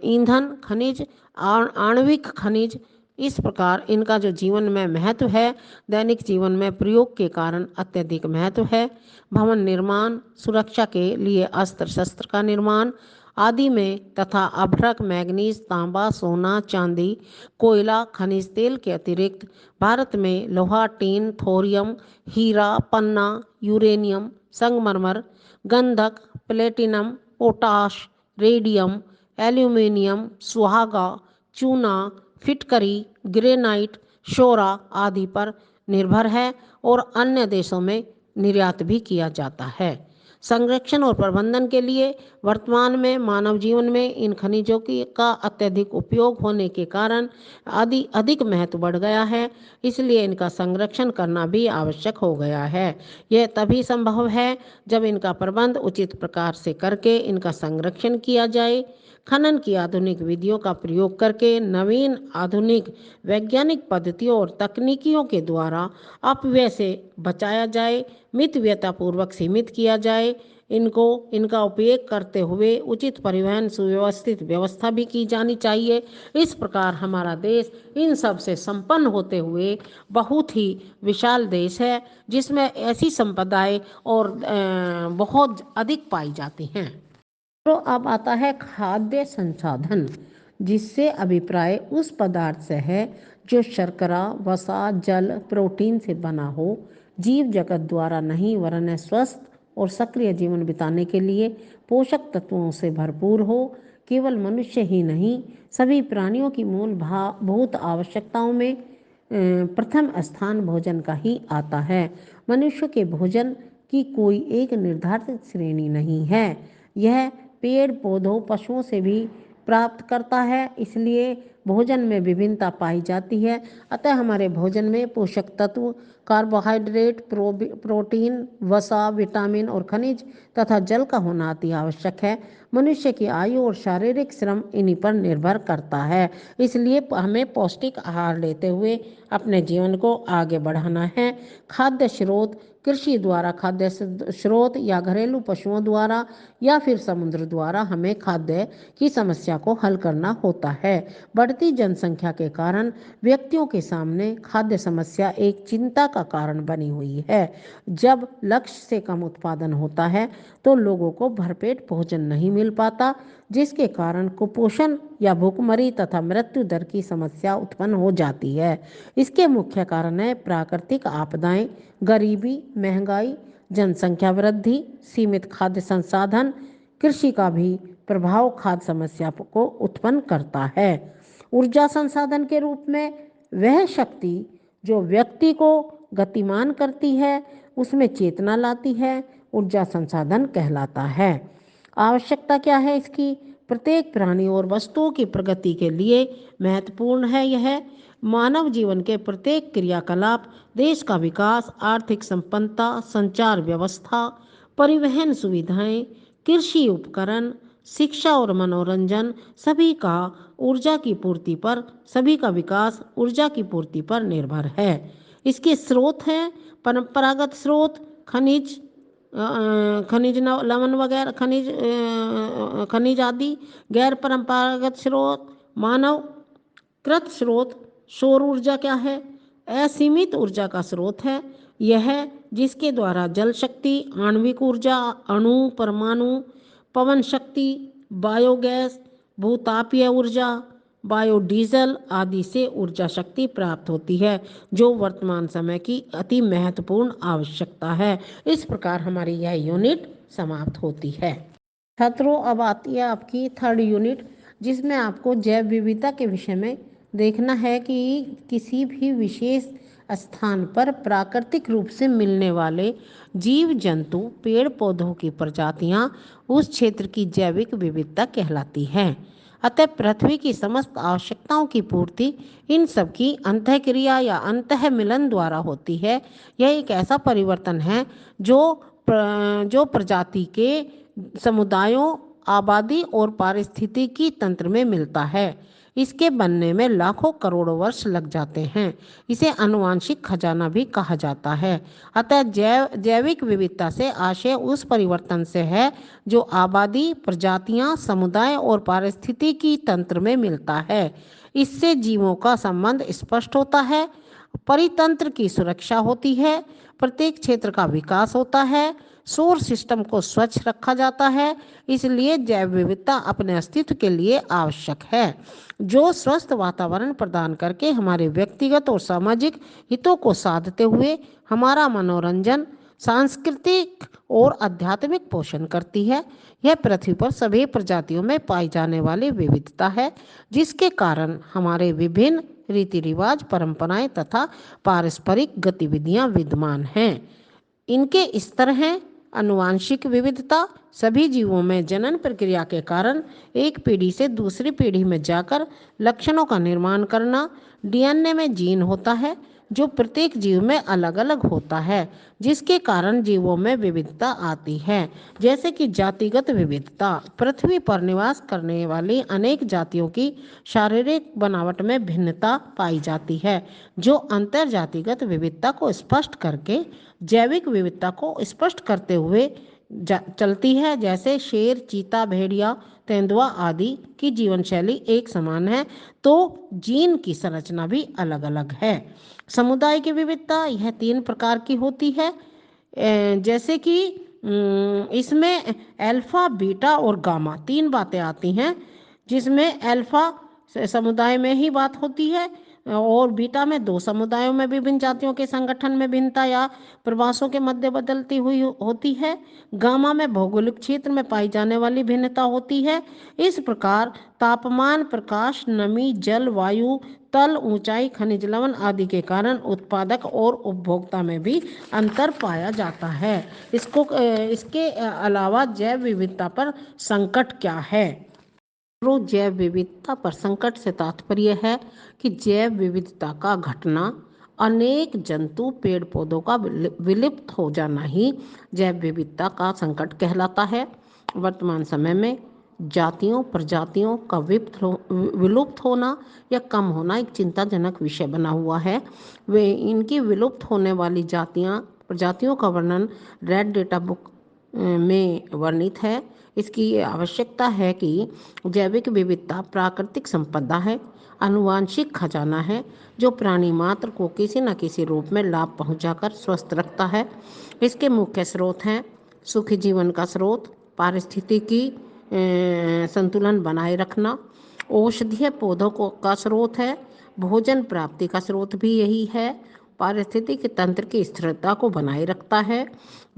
ईंधन खनिज, आणविक खनिज। इस प्रकार इनका जो जीवन में महत्व है, दैनिक जीवन में प्रयोग के कारण अत्यधिक महत्व है। भवन निर्माण, सुरक्षा के लिए अस्त्र शस्त्र का निर्माण आदि में तथा अभ्रक, मैग्नीज, तांबा, सोना, चांदी, कोयला, खनिज तेल के अतिरिक्त भारत में लोहा, टीन, थोरियम, हीरा, पन्ना, यूरेनियम, संगमरमर, गंधक, प्लेटिनम, पोटाश, रेडियम, एल्यूमिनियम, सुहागा, चूना, फिटकरी, ग्रेनाइट, शोरा आदि पर निर्भर है और अन्य देशों में निर्यात भी किया जाता है। संरक्षण और प्रबंधन के लिए वर्तमान में मानव जीवन में इन खनिजों का अत्यधिक उपयोग होने के कारण अधिक महत्व बढ़ गया है। इसलिए इनका संरक्षण करना भी आवश्यक हो गया है। यह तभी संभव है जब इनका प्रबंध उचित प्रकार से करके इनका संरक्षण किया जाए। खनन की आधुनिक विधियों का प्रयोग करके नवीन आधुनिक वैज्ञानिक पद्धतियों और तकनीकियों के द्वारा अपव्यय से बचाया जाए, मितव्ययतापूर्वक सीमित किया जाए। इनका उपयोग करते हुए उचित परिवहन सुव्यवस्थित व्यवस्था भी की जानी चाहिए। इस प्रकार हमारा देश इन सब से संपन्न होते हुए बहुत ही विशाल देश है, जिसमें ऐसी संपदाएं और बहुत अधिक पाई जाती हैं। तो अब आता है खाद्य संसाधन, जिससे अभिप्राय उस पदार्थ से है जो शर्करा, वसा, जल, प्रोटीन से बना हो, जीव जगत द्वारा नहीं वरन स्वस्थ और सक्रिय जीवन बिताने के लिए पोषक तत्वों से भरपूर हो। केवल मनुष्य ही नहीं, सभी प्राणियों की मूलभूत आवश्यकताओं में प्रथम स्थान भोजन का ही आता है। मनुष्य के भोजन की कोई एक निर्धारित श्रेणी नहीं है। यह पेड़ पौधों, पशुओं से भी प्राप्त करता है, इसलिए भोजन में विभिन्नता पाई जाती है। अतः हमारे भोजन में पोषक तत्व, कार्बोहाइड्रेट, प्रोटीन, वसा, विटामिन और खनिज तथा जल का होना अति आवश्यक है। मनुष्य की आयु और शारीरिक श्रम इन्हीं पर निर्भर करता है। इसलिए हमें पौष्टिक आहार लेते हुए अपने जीवन को आगे बढ़ाना है। खाद्य स्रोत कृषि द्वारा खाद्य स्रोत या घरेलू पशुओं द्वारा या फिर समुद्र द्वारा हमें खाद्य की समस्या को हल करना होता है। बढ़ती जनसंख्या के कारण व्यक्तियों के सामने खाद्य समस्या एक चिंता का कारण बनी हुई है। जब लक्ष्य से कम उत्पादन होता है तो लोगों को भरपेट भोजन नहीं मिल पाता, जिसके कारण कुपोषण या भूखमरी तथा मृत्यु दर की समस्या उत्पन्न हो जाती है। इसके मुख्य कारण है प्राकृतिक आपदाएं, गरीबी, महंगाई, जनसंख्या वृद्धि, सीमित खाद्य संसाधन। कृषि का भी प्रभाव खाद्य समस्या को उत्पन्न करता है। ऊर्जा संसाधन के रूप में वह शक्ति जो व्यक्ति को गतिमान करती है, उसमें चेतना लाती है, ऊर्जा संसाधन कहलाता है। आवश्यकता क्या है इसकी? प्रत्येक प्राणी और वस्तुओं की प्रगति के लिए महत्वपूर्ण है। यह मानव जीवन के प्रत्येक क्रियाकलाप, देश का विकास, आर्थिक संपन्नता, संचार व्यवस्था, परिवहन सुविधाएं, कृषि उपकरण, शिक्षा और मनोरंजन, सभी का विकास ऊर्जा की पूर्ति पर निर्भर है। इसके स्रोत हैं परंपरागत स्रोत, खनिज लवण वगैरह, खनिज आदि। गैर परंपरागत स्रोत, मानव कृत स्रोत। सौर ऊर्जा क्या है? असीमित ऊर्जा का स्रोत है। यह जिसके द्वारा जल शक्ति, आणविक ऊर्जा, अणु, परमाणु, पवन शक्ति, बायोगैस, भूतापीय ऊर्जा, बायोडीजल आदि से ऊर्जा शक्ति प्राप्त होती है, जो वर्तमान समय की अति महत्वपूर्ण आवश्यकता है। इस प्रकार हमारी यह यूनिट समाप्त होती है। छात्रों, अब आती है आपकी थर्ड यूनिट, जिसमें आपको जैव विविधता के विषय में देखना है कि किसी भी विशेष स्थान पर प्राकृतिक रूप से मिलने वाले जीव जंतु, पेड़ पौधों की प्रजातियां उस क्षेत्र की जैविक विविधता कहलाती हैं। अतः पृथ्वी की समस्त आवश्यकताओं की पूर्ति इन सब की अंतःक्रिया या अंतः मिलन द्वारा होती है। यह एक ऐसा परिवर्तन है जो प्रजाति के समुदायों, आबादी और पारिस्थितिकी तंत्र में मिलता है। इसके बनने में लाखों करोड़ों वर्ष लग जाते हैं। इसे आनुवंशिक खजाना भी कहा जाता है। अतः जैविक विविधता से आशय उस परिवर्तन से है जो आबादी, प्रजातियां, समुदाय और पारिस्थितिकी तंत्र में मिलता है। इससे जीवों का संबंध स्पष्ट होता है, परितंत्र की सुरक्षा होती है, प्रत्येक क्षेत्र का विकास होता है, सौर सिस्टम को स्वच्छ रखा जाता है। इसलिए जैव विविधता अपने अस्तित्व के लिए आवश्यक है, जो स्वस्थ वातावरण प्रदान करके हमारे व्यक्तिगत और सामाजिक हितों को साधते हुए हमारा मनोरंजन, सांस्कृतिक और आध्यात्मिक पोषण करती है। यह पृथ्वी पर सभी प्रजातियों में पाई जाने वाली विविधता है, जिसके कारण हमारे विभिन्न रीति रिवाज, परंपराएं तथा पारस्परिक गतिविधियां विद्यमान हैं। इनके स्तर हैं: आनुवांशिक विविधता, सभी जीवों में जनन प्रक्रिया के कारण एक पीढ़ी से दूसरी पीढ़ी में जाकर लक्षणों का निर्माण करना। डीएनए में जीन होता है जो प्रत्येक जीव में अलग अलग होता है, जिसके कारण जीवों में विविधता आती है। जैसे कि जातिगत विविधता, पृथ्वी पर निवास करने वाली अनेक जातियों की शारीरिक बनावट में भिन्नता पाई जाती है, जो अंतर जातिगत विविधता को स्पष्ट करके जैविक विविधता को स्पष्ट करते हुए चलती है। जैसे शेर, चीता, भेड़िया, तेंदुआ आदि की जीवन शैली एक समान है, तो जीन की संरचना भी अलग अलग है। समुदाय की विविधता, यह 3 प्रकार की होती है। जैसे कि इसमें अल्फा, बीटा और गामा 3 बातें आती हैं, जिसमें अल्फा समुदाय में ही बात होती है और बीटा में 2 समुदायों में विभिन्न जातियों के संगठन में भिन्नता या प्रवासों के मध्य बदलती हुई होती है। गामा में भौगोलिक क्षेत्र में पाई जाने वाली भिन्नता होती है। इस प्रकार तापमान, प्रकाश, नमी, जल, वायु, तल, ऊंचाई, खनिज लवण आदि के कारण उत्पादक और उपभोक्ता में भी अंतर पाया जाता है। इसके अलावा जैव विविधता पर संकट क्या है? जैव विविधता पर संकट से तात्पर्य है कि जैव विविधता का घटना, अनेक जंतु, पेड़ पौधों का विलुप्त हो जाना ही जैव विविधता का संकट कहलाता है। वर्तमान समय में जातियों, प्रजातियों का विलुप्त होना या कम होना एक चिंताजनक विषय बना हुआ है। वे इनकी विलुप्त होने वाली जातियां, प्रजातियों का वर्णन रेड डेटा बुक में वर्णित है। इसकी ये आवश्यकता है कि जैविक विविधता प्राकृतिक संपदा है, आनुवांशिक खजाना है, जो प्राणी मात्र को किसी न किसी रूप में लाभ पहुंचाकर स्वस्थ रखता है। इसके मुख्य स्रोत हैं सुखी जीवन का स्रोत, पारिस्थितिकी संतुलन बनाए रखना, औषधीय पौधों को का स्रोत है, भोजन प्राप्ति का स्रोत भी यही है, पारिस्थितिक तंत्र की स्थिरता को बनाए रखता है,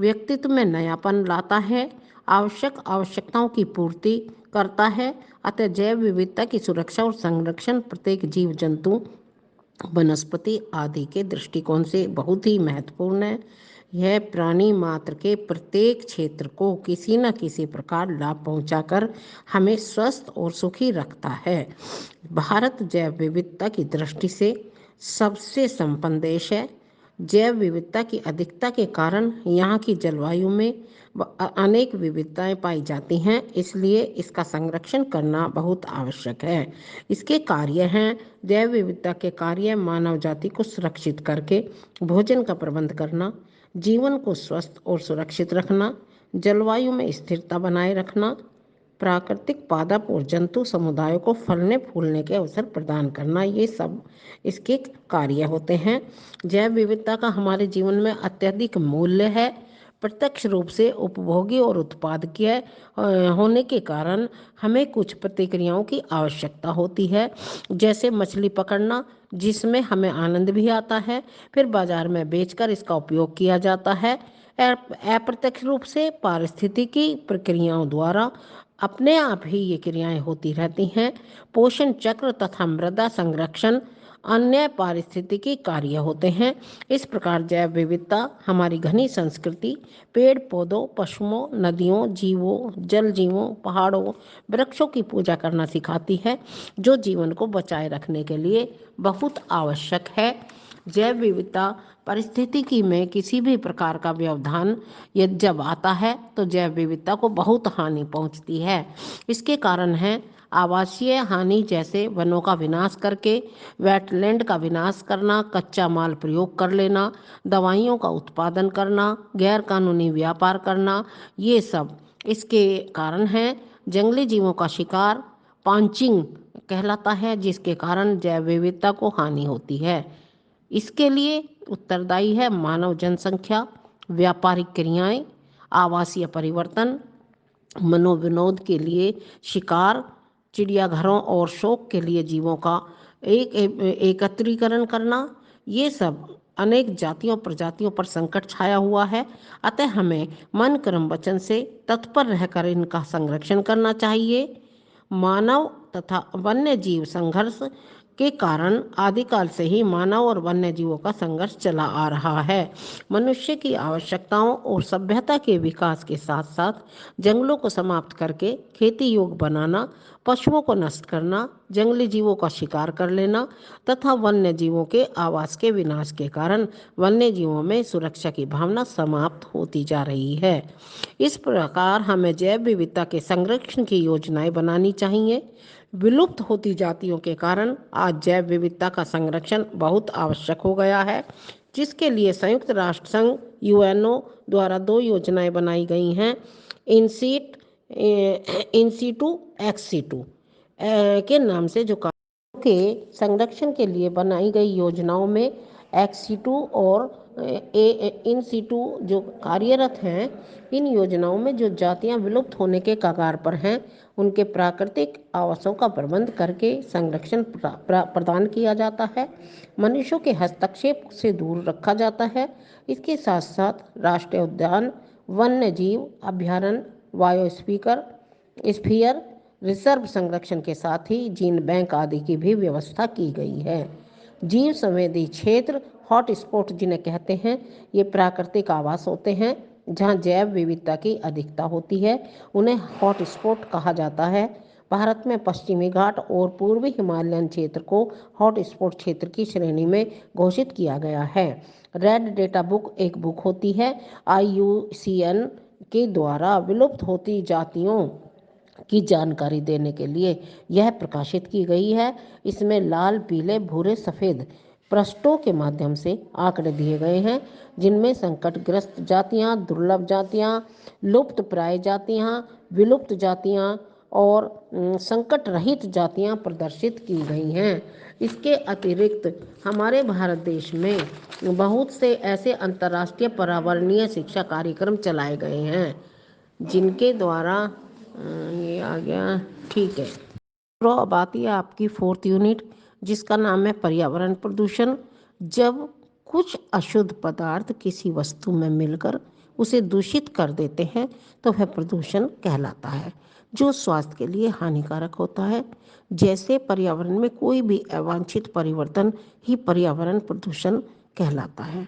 व्यक्तित्व में नयापन लाता है, आवश्यकताओं की पूर्ति करता है। अतः जैव विविधता की सुरक्षा और संरक्षण प्रत्येक जीव जंतु, वनस्पति आदि के दृष्टिकोण से बहुत ही महत्वपूर्ण है। यह प्राणी मात्र के प्रत्येक क्षेत्र को किसी न किसी प्रकार लाभ पहुंचाकर हमें स्वस्थ और सुखी रखता है। भारत जैव विविधता की दृष्टि से सबसे संपन्न देश है। जैव विविधता की अधिकता के कारण यहाँ की जलवायु में अनेक विविधताएं पाई जाती हैं, इसलिए इसका संरक्षण करना बहुत आवश्यक है। इसके कार्य हैं, जैव विविधता के कार्य मानव जाति को सुरक्षित करके भोजन का प्रबंध करना, जीवन को स्वस्थ और सुरक्षित रखना, जलवायु में स्थिरता बनाए रखना, प्राकृतिक पादप और जंतु समुदायों को फलने फूलने के अवसर प्रदान करना, ये सब इसके कार्य होते हैं। जैव विविधता का हमारे जीवन में अत्यधिक मूल्य है। प्रत्यक्ष रूप से उपभोगी और उत्पादकीय होने के कारण हमें कुछ प्रतिक्रियाओं की आवश्यकता होती है, जैसे मछली पकड़ना, जिसमें हमें आनंद भी आता है, फिर बाजार में बेचकर इसका उपयोग किया जाता है। अप्रत्यक्ष रूप से पारिस्थितिकी प्रक्रियाओं द्वारा अपने आप ही ये क्रियाएं होती रहती हैं। पोषण चक्र तथा मृदा संरक्षण अन्य पारिस्थितिकी कार्य होते हैं। इस प्रकार जैव विविधता हमारी घनी संस्कृति, पेड़ पौधों, पशुओं, नदियों, जीवों, जल जीवों, पहाड़ों, वृक्षों की पूजा करना सिखाती है, जो जीवन को बचाए रखने के लिए बहुत आवश्यक है। जैव विविधता परिस्थितिकी में किसी भी प्रकार का व्यवधान यदि जब आता है तो जैव विविधता को बहुत हानि पहुंचती है। इसके कारण है आवासीय हानि, जैसे वनों का विनाश करके वेटलैंड का विनाश करना, कच्चा माल प्रयोग कर लेना, दवाइयों का उत्पादन करना, गैर कानूनी व्यापार करना, ये सब इसके कारण हैं। जंगली जीवों का शिकार पांचिंग कहलाता है, जिसके कारण जैव विविधता को हानि होती है। इसके लिए उत्तरदायी है मानव जनसंख्या, व्यापारिक क्रियाएं, आवासीय परिवर्तन, मनोविनोद के लिए शिकार, चिड़ियाघरों और शौक के लिए जीवों का एकत्रीकरण करना, ये सब अनेक जातियों प्रजातियों पर संकट छाया हुआ है। अतः हमें मन कर्म वचन से तत्पर रहकर इनका संरक्षण करना चाहिए। मानव तथा वन्य जीव संघर्ष के कारण आदिकाल से ही मानव और वन्य जीवों का संघर्ष चला आ रहा है। मनुष्य की आवश्यकताओं और सभ्यता के विकास के साथ साथ जंगलों को समाप्त करके खेती योग्य बनाना, पशुओं को नष्ट करना, जंगली जीवों का शिकार कर लेना तथा वन्य जीवों के आवास के विनाश के कारण वन्य जीवों में सुरक्षा की भावना समाप्त होती जा रही है। इस प्रकार हमें जैव विविधता के संरक्षण की योजनाएं बनानी चाहिए। विलुप्त होती जातियों के कारण आज जैव विविधता का संरक्षण बहुत आवश्यक हो गया है, जिसके लिए संयुक्त राष्ट्र संघ यूएनओ द्वारा 2 योजनाएं बनाई गई हैं। इनसीट इंसीटू एक्सीटू के नाम से जो के संरक्षण के लिए बनाई गई योजनाओं में एक्सीटू और इन सीटू जो कार्यरत हैं, इन योजनाओं में जो जातियां विलुप्त होने के कगार पर हैं, उनके प्राकृतिक आवासों का प्रबंध करके संरक्षण प्रदान किया जाता है, मनुष्यों के हस्तक्षेप से दूर रखा जाता है। इसके साथ साथ राष्ट्रीय उद्यान, वन्य जीव अभ्यारण्य, स्फीयर, रिजर्व संरक्षण के साथ ही जीन बैंक आदि की भी व्यवस्था की गई है। जीव संवेदी क्षेत्र हॉटस्पॉट जिन्हें कहते हैं, ये प्राकृतिक आवास होते हैं जहाँ जैव विविधता की अधिकता होती है, उन्हें हॉटस्पॉट कहा जाता है। भारत में पश्चिमी घाट और पूर्वी हिमालयन क्षेत्र को हॉटस्पॉट क्षेत्र की श्रेणी में घोषित किया गया है। रेड डेटा बुक एक बुक होती है IUCN के द्वारा विलुप्त होती जातियों की जानकारी देने के लिए यह प्रकाशित की गई है। इसमें लाल, पीले, भूरे, सफ़ेद पृष्ठों के माध्यम से आंकड़े दिए गए हैं, जिनमें संकटग्रस्त जातियां, दुर्लभ जातियां, लुप्त प्राय जातियां, विलुप्त जातियां और संकट रहित जातियां प्रदर्शित की गई हैं। इसके अतिरिक्त हमारे भारत देश में बहुत से ऐसे अंतर्राष्ट्रीय पर्यावरणीय शिक्षा कार्यक्रम चलाए गए हैं, जिनके द्वारा ये आ गया, ठीक है। तो अब आती है आपकी 4th यूनिट, जिसका नाम है पर्यावरण प्रदूषण। जब कुछ अशुद्ध पदार्थ किसी वस्तु में मिलकर उसे दूषित कर देते हैं तो वह प्रदूषण कहलाता है, जो स्वास्थ्य के लिए हानिकारक होता है। जैसे पर्यावरण में कोई भी अवांछित परिवर्तन ही पर्यावरण प्रदूषण कहलाता है।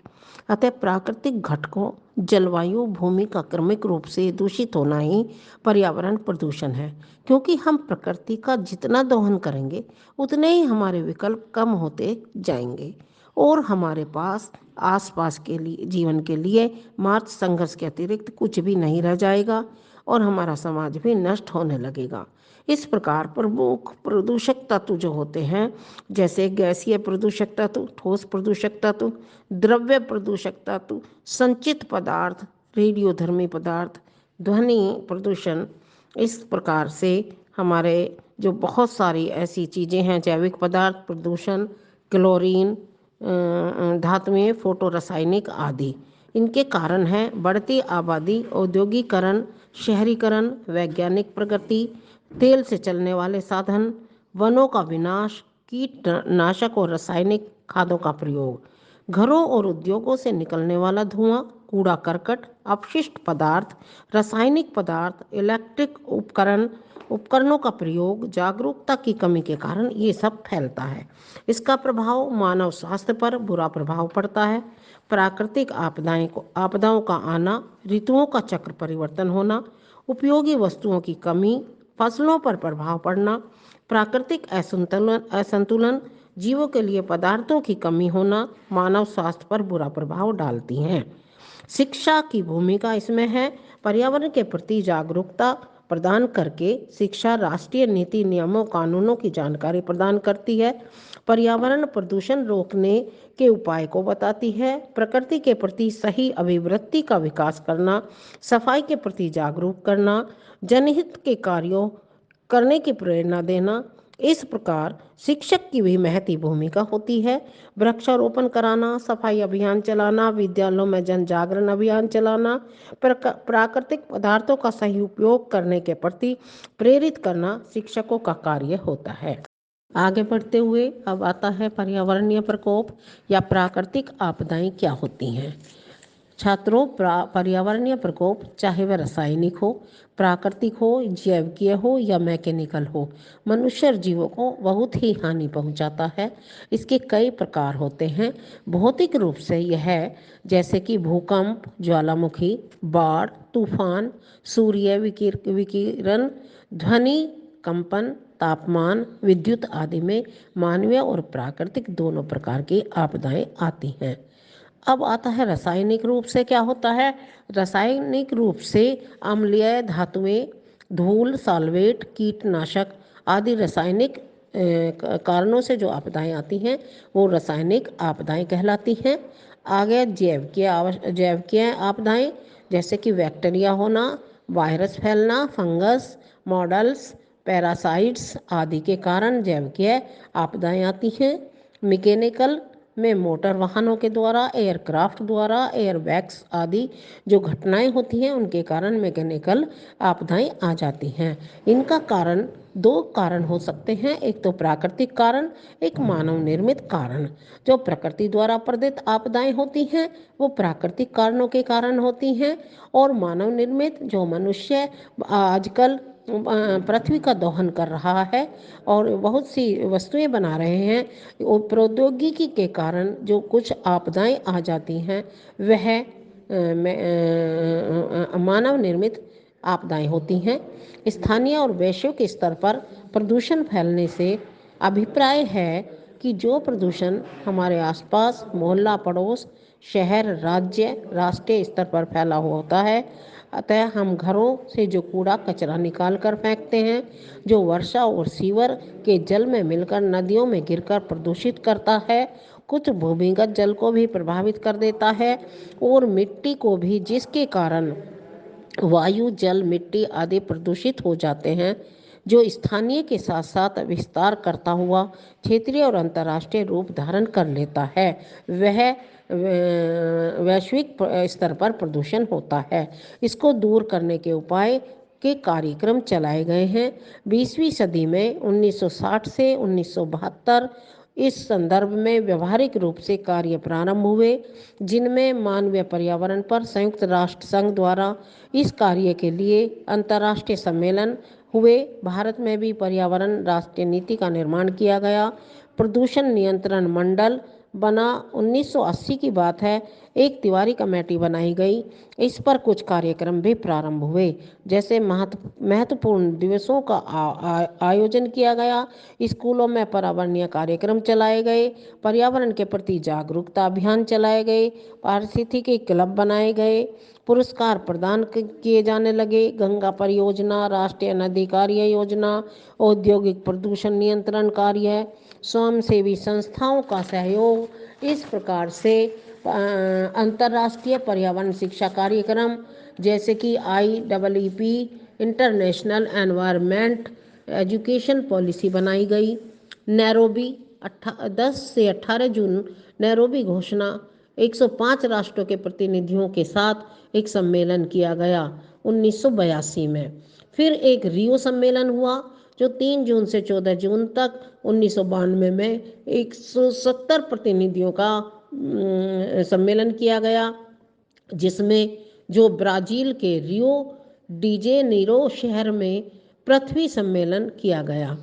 अतः प्राकृतिक घटकों, जलवायु, भूमि का क्रमिक रूप से दूषित होना ही पर्यावरण प्रदूषण है, क्योंकि हम प्रकृति का जितना दोहन करेंगे उतने ही हमारे विकल्प कम होते जाएंगे और हमारे पास आसपास के लिए जीवन के लिए मार्ग संघर्ष के अतिरिक्त कुछ भी नहीं रह जाएगा और हमारा समाज भी नष्ट होने लगेगा। इस प्रकार प्रमुख प्रदूषक तत्व जो होते हैं, जैसे गैसीय प्रदूषक तत्व, ठोस प्रदूषक तत्व, द्रव्य प्रदूषक तत्व, संचित पदार्थ, रेडियोधर्मी पदार्थ, ध्वनि प्रदूषण, इस प्रकार से हमारे जो बहुत सारी ऐसी चीज़ें हैं, जैविक पदार्थ प्रदूषण, क्लोरीन, धातुएं, फोटो रासायनिक आदि, इनके कारण है बढ़ती आबादी, औद्योगिकरण, शहरीकरण, वैज्ञानिक प्रगति, तेल से चलने वाले साधन, वनों का विनाश, कीटनाशक और रासायनिक खादों का प्रयोग, घरों और उद्योगों से निकलने वाला धुआं, कूड़ा करकट, अपशिष्ट पदार्थ, रासायनिक पदार्थ, इलेक्ट्रिक उपकरणों का प्रयोग, जागरूकता की कमी के कारण ये सब फैलता है। इसका प्रभाव मानव स्वास्थ्य पर बुरा प्रभाव पड़ता है। प्राकृतिक आपदाओं का आना, ऋतुओं का चक्र परिवर्तन होना, उपयोगी वस्तुओं की कमी, फसलों पर प्रभाव पड़ना, प्राकृतिक असंतुलन, जीवों के लिए पदार्थों की कमी होना मानव स्वास्थ्य पर बुरा प्रभाव डालती हैं। शिक्षा की भूमिका इसमें है। पर्यावरण के प्रति जागरूकता प्रदान करके शिक्षा राष्ट्रीय नीति, नियमों, कानूनों की जानकारी प्रदान करती है। पर्यावरण प्रदूषण रोकने के उपाय को बताती है। प्रकृति के प्रति सही अभिवृत्ति का विकास करना, सफाई के प्रति जागरूक करना, जनहित के कार्यों करने की प्रेरणा देना। इस प्रकार शिक्षक की भी महती भूमिका होती है। वृक्षारोपण कराना, सफाई अभियान चलाना, विद्यालयों में जन जागरण अभियान चलाना, प्राकृतिक पदार्थों का सही उपयोग करने के प्रति प्रेरित करना शिक्षकों का कार्य होता है। आगे बढ़ते हुए अब आता है पर्यावरणीय प्रकोप या प्राकृतिक आपदाएं क्या होती हैं। छात्रों, पर्यावरणीय प्रकोप चाहे वह रासायनिक हो, प्राकृतिक हो, जैविकीय हो या मैकेनिकल हो, मनुष्य और जीवों को बहुत ही हानि पहुंचाता है। इसके कई प्रकार होते हैं। भौतिक रूप से यह जैसे कि भूकंप, ज्वालामुखी, बाढ़, तूफान, सूर्य विकिरण, ध्वनि कंपन, तापमान, विद्युत आदि में मानवीय और प्राकृतिक दोनों प्रकार की आपदाएं आती हैं। अब आता है रासायनिक रूप से क्या होता है। रासायनिक रूप से अम्लीय धातुएं, धूल, सॉल्वेट, कीटनाशक आदि रासायनिक कारणों से जो आपदाएं आती हैं वो रासायनिक आपदाएं कहलाती हैं। आगे जैविकीय आपदाएं, जैसे कि बैक्टीरिया होना, वायरस फैलना, फंगस, मॉडल्स, पैरासाइट्स आदि के कारण जैविकीय आपदाएं आती हैं। मैकेनिकल में मोटर वाहनों के द्वारा, एयरक्राफ्ट द्वारा, एयरबैग्स आदि जो घटनाएं होती हैं उनके कारण मैकेनिकल आपदाएं आ जाती हैं। इनका कारण दो कारण हो सकते हैं, एक तो प्राकृतिक कारण, एक मानव निर्मित कारण। जो प्रकृति द्वारा प्रेरित आपदाएं होती हैं वो प्राकृतिक कारणों के कारण होती हैं, और मानव निर्मित जो मनुष्य आजकल पृथ्वी का दोहन कर रहा है और बहुत सी वस्तुएं बना रहे हैं, वो प्रौद्योगिकी के कारण जो कुछ आपदाएं आ जाती हैं वह मानव निर्मित आपदाएं होती हैं। स्थानीय और वैश्विक स्तर पर प्रदूषण फैलने से अभिप्राय है कि जो प्रदूषण हमारे आसपास, मोहल्ला, पड़ोस, शहर, राज्य, राष्ट्रीय स्तर पर फैला हुआ होता है, अतः हम घरों से जो कूड़ा कचरा निकाल कर फेंकते हैं, जो वर्षा और सीवर के जल में मिलकर नदियों में गिरकर प्रदूषित करता है, कुछ भूमिगत जल को भी प्रभावित कर देता है और मिट्टी को भी, जिसके कारण वायु, जल, मिट्टी आदि प्रदूषित हो जाते हैं, जो स्थानीय के साथ साथ विस्तार करता हुआ क्षेत्रीय और अंतर्राष्ट्रीय रूप धारण कर लेता है, वह वैश्विक स्तर पर प्रदूषण होता है। इसको दूर करने के उपाय के कार्यक्रम चलाए गए हैं। 20वीं सदी में 1960 से 1972 इस संदर्भ में व्यवहारिक रूप से कार्य प्रारंभ हुए, जिनमें मानवीय पर्यावरण पर संयुक्त राष्ट्र संघ द्वारा इस कार्य के लिए अंतर्राष्ट्रीय सम्मेलन हुए। भारत में भी पर्यावरण राष्ट्रीय नीति का निर्माण किया गया। प्रदूषण नियंत्रण मंडल बना। 1980 की बात है। एक तिवारी कमेटी बनाई गई। इस पर कुछ कार्यक्रम भी प्रारंभ हुए, जैसे महत्वपूर्ण दिवसों का आयोजन किया गया। स्कूलों में पर्यावरणीय कार्यक्रम चलाए गए। पर्यावरण के प्रति जागरूकता अभियान चलाए गए। पारिस्थितिकी क्लब बनाए गए। पुरस्कार प्रदान किए जाने लगे। गंगा परियोजना, राष्ट्रीय नदी कार्य योजना, औद्योगिक प्रदूषण नियंत्रण कार्य, स्वयंसेवी संस्थाओं का सहयोग, इस प्रकार से अंतर्राष्ट्रीय पर्यावरण शिक्षा कार्यक्रम जैसे कि IEEP international environment education policy बनाई गई। नैरोबी 10 से 18 जून नैरोबी घोषणा 105 राष्ट्रों के प्रतिनिधियों के साथ एक सम्मेलन किया गया 1982 में। फिर एक रियो सम्मेलन हुआ जो 3 जून से 14 जून तक 1992 में 170 प्रतिनिधियों का सम्मेलन किया गया, जिसमें जो ब्राजील के रियो डी जेनेरो शहर में पृथ्वी सम्मेलन किया गया।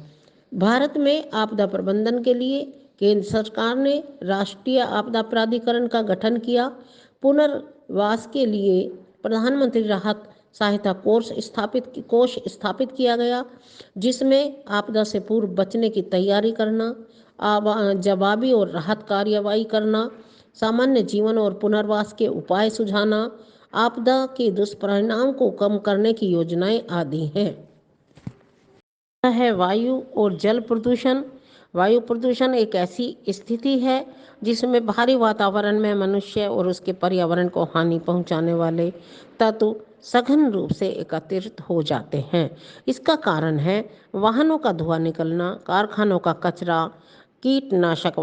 भारत में आपदा प्रबंधन के लिए केंद्र सरकार ने राष्ट्रीय आपदा प्राधिकरण का गठन किया। पुनर्वास के लिए प्रधानमंत्री राहत सहायता कोष स्थापित किया गया, जिसमें आपदा से पूर्व बचने की तैयारी करना, जवाबी और राहत कार्रवाई करना, सामान्य जीवन और पुनर्वास के उपाय सुझाना, आपदा के दुष्परिणाम को कम करने की योजनाएं आदि हैं। है वायु और जल प्रदूषण। वायु प्रदूषण एक ऐसी स्थिति है जिसमें बाहरी वातावरण में मनुष्य और उसके पर्यावरण को हानि पहुंचाने वाले तत्व सघन रूप से एकत्रित हो जाते हैं। इसका कारण है वाहनों का धुआं निकलना, कारखानों का कचरा, कीटनाशक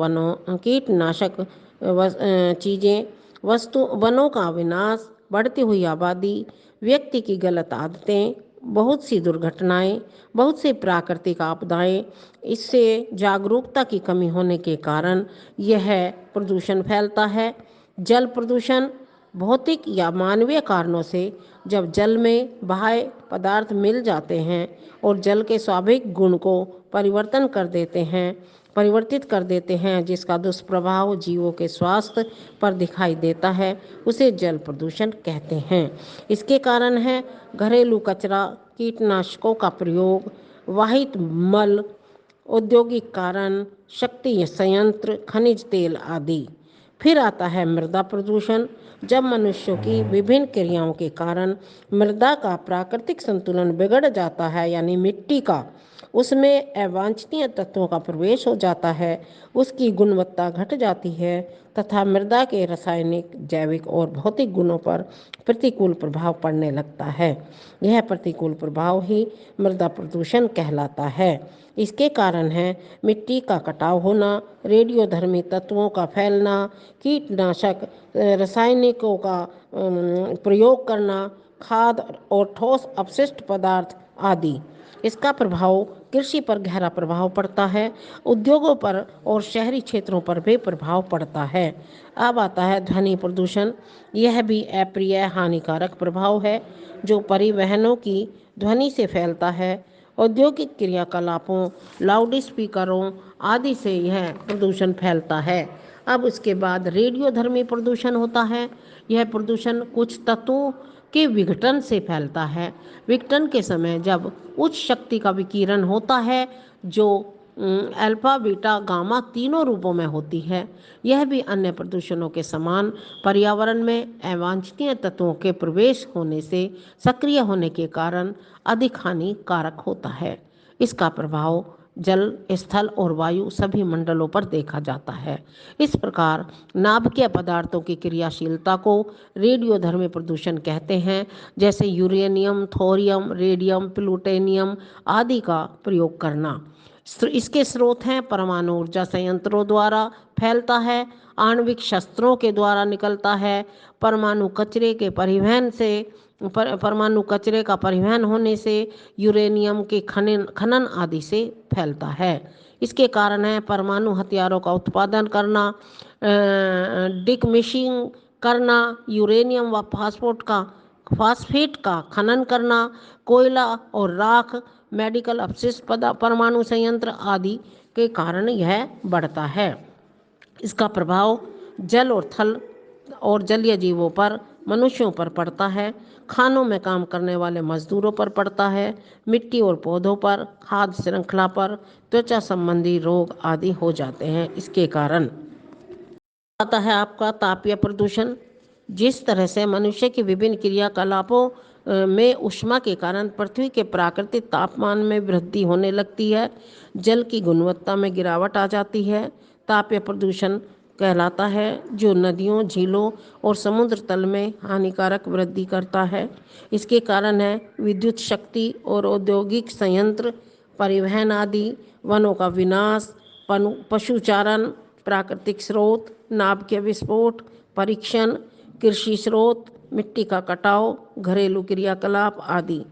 चीज़ें, वनों का विनाश, बढ़ती हुई आबादी, व्यक्ति की गलत आदतें, बहुत सी दुर्घटनाएं, बहुत सी प्राकृतिक आपदाएं। इससे जागरूकता की कमी होने के कारण यह प्रदूषण फैलता है। जल प्रदूषण भौतिक या मानवीय कारणों से जब जल में बाह्य पदार्थ मिल जाते हैं और जल के स्वाभाविक गुण को परिवर्तित कर देते हैं, जिसका दुष्प्रभाव जीवों के स्वास्थ्य पर दिखाई देता है, उसे जल प्रदूषण कहते हैं। इसके कारण है घरेलू कचरा, कीटनाशकों का प्रयोग, वाहित मल, औद्योगिक कारण, शक्ति संयंत्र, खनिज तेल आदि। फिर आता है मृदा प्रदूषण। जब मनुष्यों की विभिन्न क्रियाओं के कारण मृदा का प्राकृतिक संतुलन बिगड़ जाता है, यानी मिट्टी का उसमें अवांछनीय तत्वों का प्रवेश हो जाता है, उसकी गुणवत्ता घट जाती है तथा मृदा के रासायनिक, जैविक और भौतिक गुणों पर प्रतिकूल प्रभाव पड़ने लगता है। यह प्रतिकूल प्रभाव ही मृदा प्रदूषण कहलाता है। इसके कारण है मिट्टी का कटाव होना, रेडियोधर्मी तत्वों का फैलना, कीटनाशक रासायनिकों का प्रयोग करना, खाद और ठोस अपशिष्ट पदार्थ आदि। इसका प्रभाव कृषि पर गहरा प्रभाव पड़ता है, उद्योगों पर और शहरी क्षेत्रों पर भी प्रभाव पड़ता है। अब आता है ध्वनि प्रदूषण। यह भी अप्रिय हानिकारक प्रभाव है जो परिवहनों की ध्वनि से फैलता है। औद्योगिक क्रियाकलापों, लाउड स्पीकरों आदि से यह प्रदूषण फैलता है। अब उसके बाद रेडियोधर्मी प्रदूषण होता है। यह प्रदूषण कुछ तत्वों के विघटन से फैलता है। विघटन के समय जब उच्च शक्ति का विकिरण होता है जो अल्फा बीटा गामा तीनों रूपों में होती है। यह भी अन्य प्रदूषणों के समान पर्यावरण में अवांछनीय तत्वों के प्रवेश होने से सक्रिय होने के कारण अधिक हानिकारक होता है। इसका प्रभाव जल, स्थल और वायु सभी मंडलों पर देखा जाता है। इस प्रकार नाभिकीय पदार्थों की क्रियाशीलता को रेडियोधर्मी प्रदूषण कहते हैं, जैसे यूरेनियम, थोरियम, रेडियम, प्लूटोनियम आदि का प्रयोग करना। इसके स्रोत हैं परमाणु ऊर्जा संयंत्रों द्वारा फैलता है, आणविक शस्त्रों के द्वारा निकलता है, परमाणु कचरे के परिवहन से परमाणु कचरे का परिवहन होने से, यूरेनियम के खनन आदि से फैलता है। इसके कारण है परमाणु हथियारों का उत्पादन करना, डिकमिशिंग करना, यूरेनियम व फास्फेट का खनन करना, कोयला और राख, मेडिकल अपशिष्ट परमाणु संयंत्र आदि के कारण यह बढ़ता है। इसका प्रभाव जल और थल और जलीय जीवों पर, मनुष्यों पर पड़ता है, खानों में काम करने वाले मजदूरों पर पड़ता है, मिट्टी और पौधों पर, खाद्य श्रृंखला पर, त्वचा संबंधी रोग आदि हो जाते हैं। इसके कारण आता है आपका तापीय प्रदूषण। जिस तरह से मनुष्य की विभिन्न क्रियाकलापों में ऊष्मा के कारण पृथ्वी के प्राकृतिक तापमान में वृद्धि होने लगती है, जल की गुणवत्ता में गिरावट आ जाती है, तापीय प्रदूषण कहलाता है, जो नदियों, झीलों और समुद्र तल में हानिकारक वृद्धि करता है। इसके कारण है विद्युत शक्ति और औद्योगिक संयंत्र, परिवहन आदि, वनों का विनाश, पशुचारण, प्राकृतिक स्रोत, नाभिकीय विस्फोट, परीक्षण, कृषि स्रोत, मिट्टी का कटाव, घरेलू क्रियाकलाप आदि।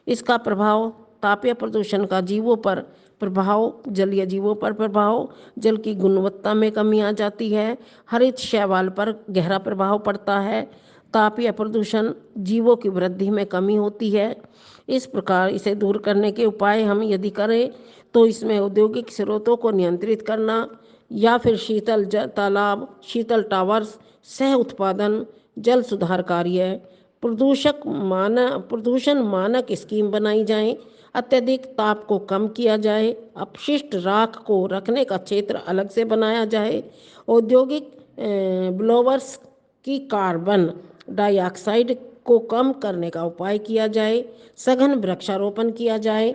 इसका प्रभाव तापीय प्रदूषण का जीवों पर प्रभाव, जलीय जीवों पर प्रभाव, जल की गुणवत्ता में कमी आ जाती है, हरित शैवाल पर गहरा प्रभाव पड़ता है। तापीय प्रदूषण जीवों की वृद्धि में कमी होती है। इस प्रकार इसे दूर करने के उपाय हम यदि करें तो इसमें औद्योगिक स्रोतों को नियंत्रित करना, या फिर शीतल तालाब, शीतल टावर्स, सह उत्पादन, जल सुधार कार्य, प्रदूषण मानक स्कीम बनाई जाए, अत्यधिक ताप को कम किया जाए, अपशिष्ट राख को रखने का क्षेत्र अलग से बनाया जाए, औद्योगिक ब्लोवर्स की कार्बन डाइऑक्साइड को कम करने का उपाय किया जाए, सघन वृक्षारोपण किया जाए।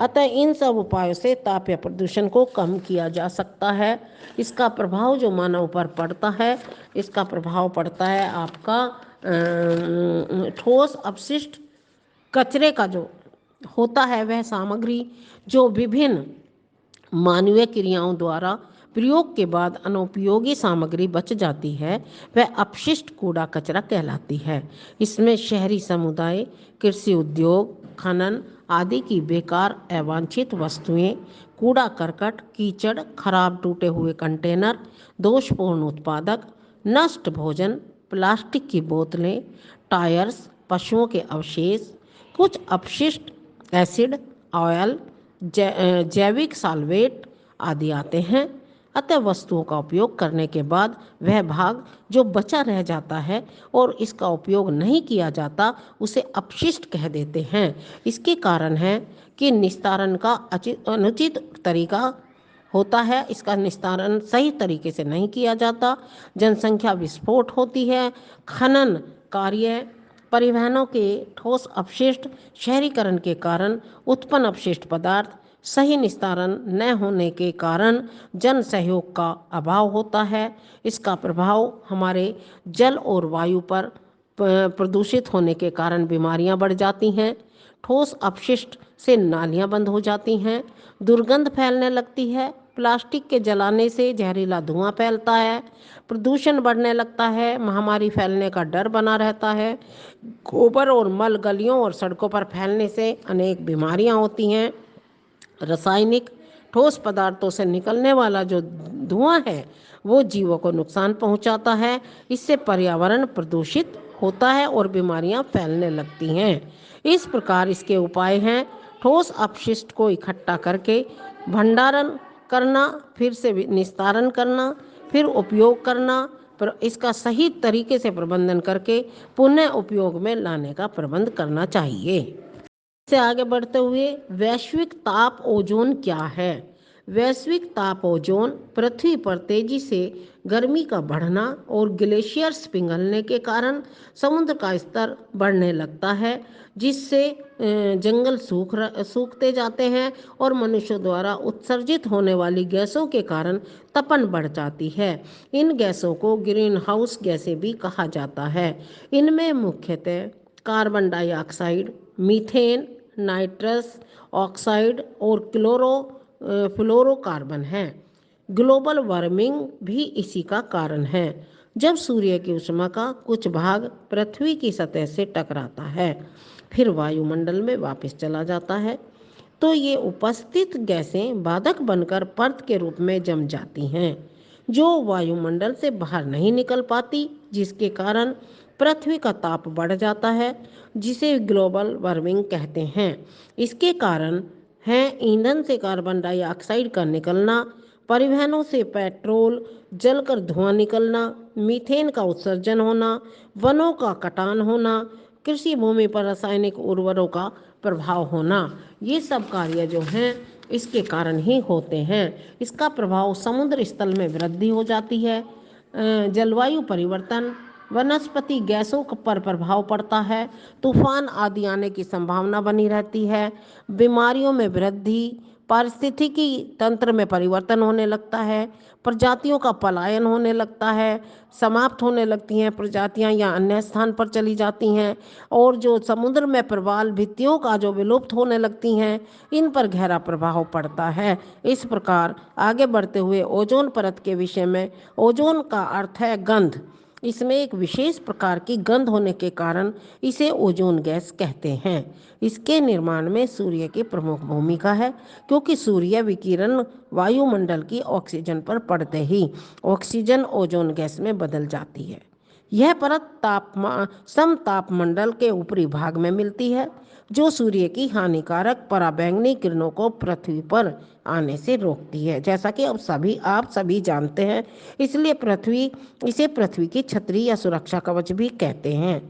अतः इन सब उपायों से तापीय प्रदूषण को कम किया जा सकता है। इसका प्रभाव जो मानव पर पड़ता है, इसका प्रभाव पड़ता है आपका ठोस अपशिष्ट कचरे का जो होता है, वह सामग्री जो विभिन्न मानवीय क्रियाओं द्वारा प्रयोग के बाद अनुपयोगी सामग्री बच जाती है, वह अपशिष्ट कूड़ा कचरा कहलाती है। इसमें शहरी समुदाय, कृषि उद्योग, खनन आदि की बेकार अवांछित वस्तुएं, कूड़ा करकट, कीचड़, खराब टूटे हुए कंटेनर, दोषपूर्ण उत्पादक, नष्ट भोजन, प्लास्टिक की बोतलें, टायर्स, पशुओं के अवशेष, कुछ अपशिष्ट एसिड, ऑयल, जैविक सॉल्वेट आदि आते हैं। अतः वस्तुओं का उपयोग करने के बाद वह भाग जो बचा रह जाता है और इसका उपयोग नहीं किया जाता, उसे अपशिष्ट कह देते हैं। इसके कारण है कि निस्तारण का अनुचित तरीका होता है, इसका निस्तारण सही तरीके से नहीं किया जाता, जनसंख्या विस्फोट होती है, खनन कार्य, परिवहनों के ठोस अपशिष्ट, शहरीकरण के कारण उत्पन्न अपशिष्ट पदार्थ, सही निस्तारण न होने के कारण जन सहयोग का अभाव होता है। इसका प्रभाव हमारे जल और वायु पर प्रदूषित होने के कारण बीमारियां बढ़ जाती हैं। ठोस अपशिष्ट से नालियां बंद हो जाती हैं, दुर्गंध फैलने लगती है, प्लास्टिक के जलाने से जहरीला धुआं फैलता है, प्रदूषण बढ़ने लगता है, महामारी फैलने का डर बना रहता है, गोबर और मल गलियों और सड़कों पर फैलने से अनेक बीमारियां होती हैं। रासायनिक ठोस पदार्थों से निकलने वाला जो धुआं है वो जीवों को नुकसान पहुंचाता है। इससे पर्यावरण प्रदूषित होता है और बीमारियां फैलने लगती हैं। इस प्रकार इसके उपाय हैं ठोस अपशिष्ट को इकट्ठा करके भंडारण करना, फिर से निस्तारण करना, फिर उपयोग करना, पर इसका सही तरीके से प्रबंधन करके पुनः उपयोग में लाने का प्रबंध करना चाहिए। से आगे बढ़ते हुए वैश्विक ताप ओजोन क्या है? वैश्विक ताप ओजोन पृथ्वी पर तेजी से गर्मी का बढ़ना और ग्लेशियर्स पिघलने के कारण समुद्र का स्तर बढ़ने लगता है, जिससे जंगल सूखते जाते हैं और मनुष्यों द्वारा उत्सर्जित होने वाली गैसों के कारण तपन बढ़ जाती है। इन गैसों को ग्रीन हाउस गैसें भी कहा जाता है। इनमें मुख्यतः carbon dioxide, methane, nitrous oxide और फ्लोरोकार्बन है। ग्लोबल वार्मिंग भी इसी का कारण है। जब सूर्य की ऊष्मा का कुछ भाग पृथ्वी की सतह से टकराता है, फिर वायुमंडल में वापस चला जाता है, तो ये उपस्थित गैसें बाधक बनकर परत के रूप में जम जाती हैं, जो वायुमंडल से बाहर नहीं निकल पाती, जिसके कारण पृथ्वी का ताप बढ़ जाता है, जिसे ग्लोबल वार्मिंग कहते हैं। इसके कारण हैं ईंधन से कार्बन डाइऑक्साइड का निकलना, परिवहनों से पेट्रोल जलकर धुआं निकलना, मीथेन का उत्सर्जन होना, वनों का कटान होना, कृषि भूमि पर रासायनिक उर्वरकों का प्रभाव होना। ये सब कार्य जो हैं इसके कारण ही होते हैं। इसका प्रभाव समुद्र स्थल में वृद्धि हो जाती है, जलवायु परिवर्तन, वनस्पति गैसों पर प्रभाव पड़ता है, तूफान आदि आने की संभावना बनी रहती है, बीमारियों में वृद्धि, पारिस्थितिकी तंत्र में परिवर्तन होने लगता है, प्रजातियों का पलायन होने लगता है, समाप्त होने लगती हैं प्रजातियां या अन्य स्थान पर चली जाती हैं, और जो समुद्र में प्रवाल भित्तियों का जो विलुप्त होने लगती हैं, इन पर गहरा प्रभाव पड़ता है। इस प्रकार आगे बढ़ते हुए ओजोन परत के विषय में, ओजोन का अर्थ है गंध। इसमें एक विशेष प्रकार की गंध होने के कारण इसे ओजोन गैस कहते हैं। इसके निर्माण में सूर्य की प्रमुख भूमिका है, क्योंकि सूर्य विकिरण वायुमंडल की ऑक्सीजन पर पड़ते ही ऑक्सीजन ओजोन गैस में बदल जाती है। यह परत समतापमंडल के ऊपरी भाग में मिलती है, जो सूर्य की हानिकारक पराबैंगनी किरणों को पृथ्वी पर आने से रोकती है। जैसा कि अब आप सभी जानते हैं, इसलिए इसे पृथ्वी की छतरी या सुरक्षा कवच भी कहते हैं।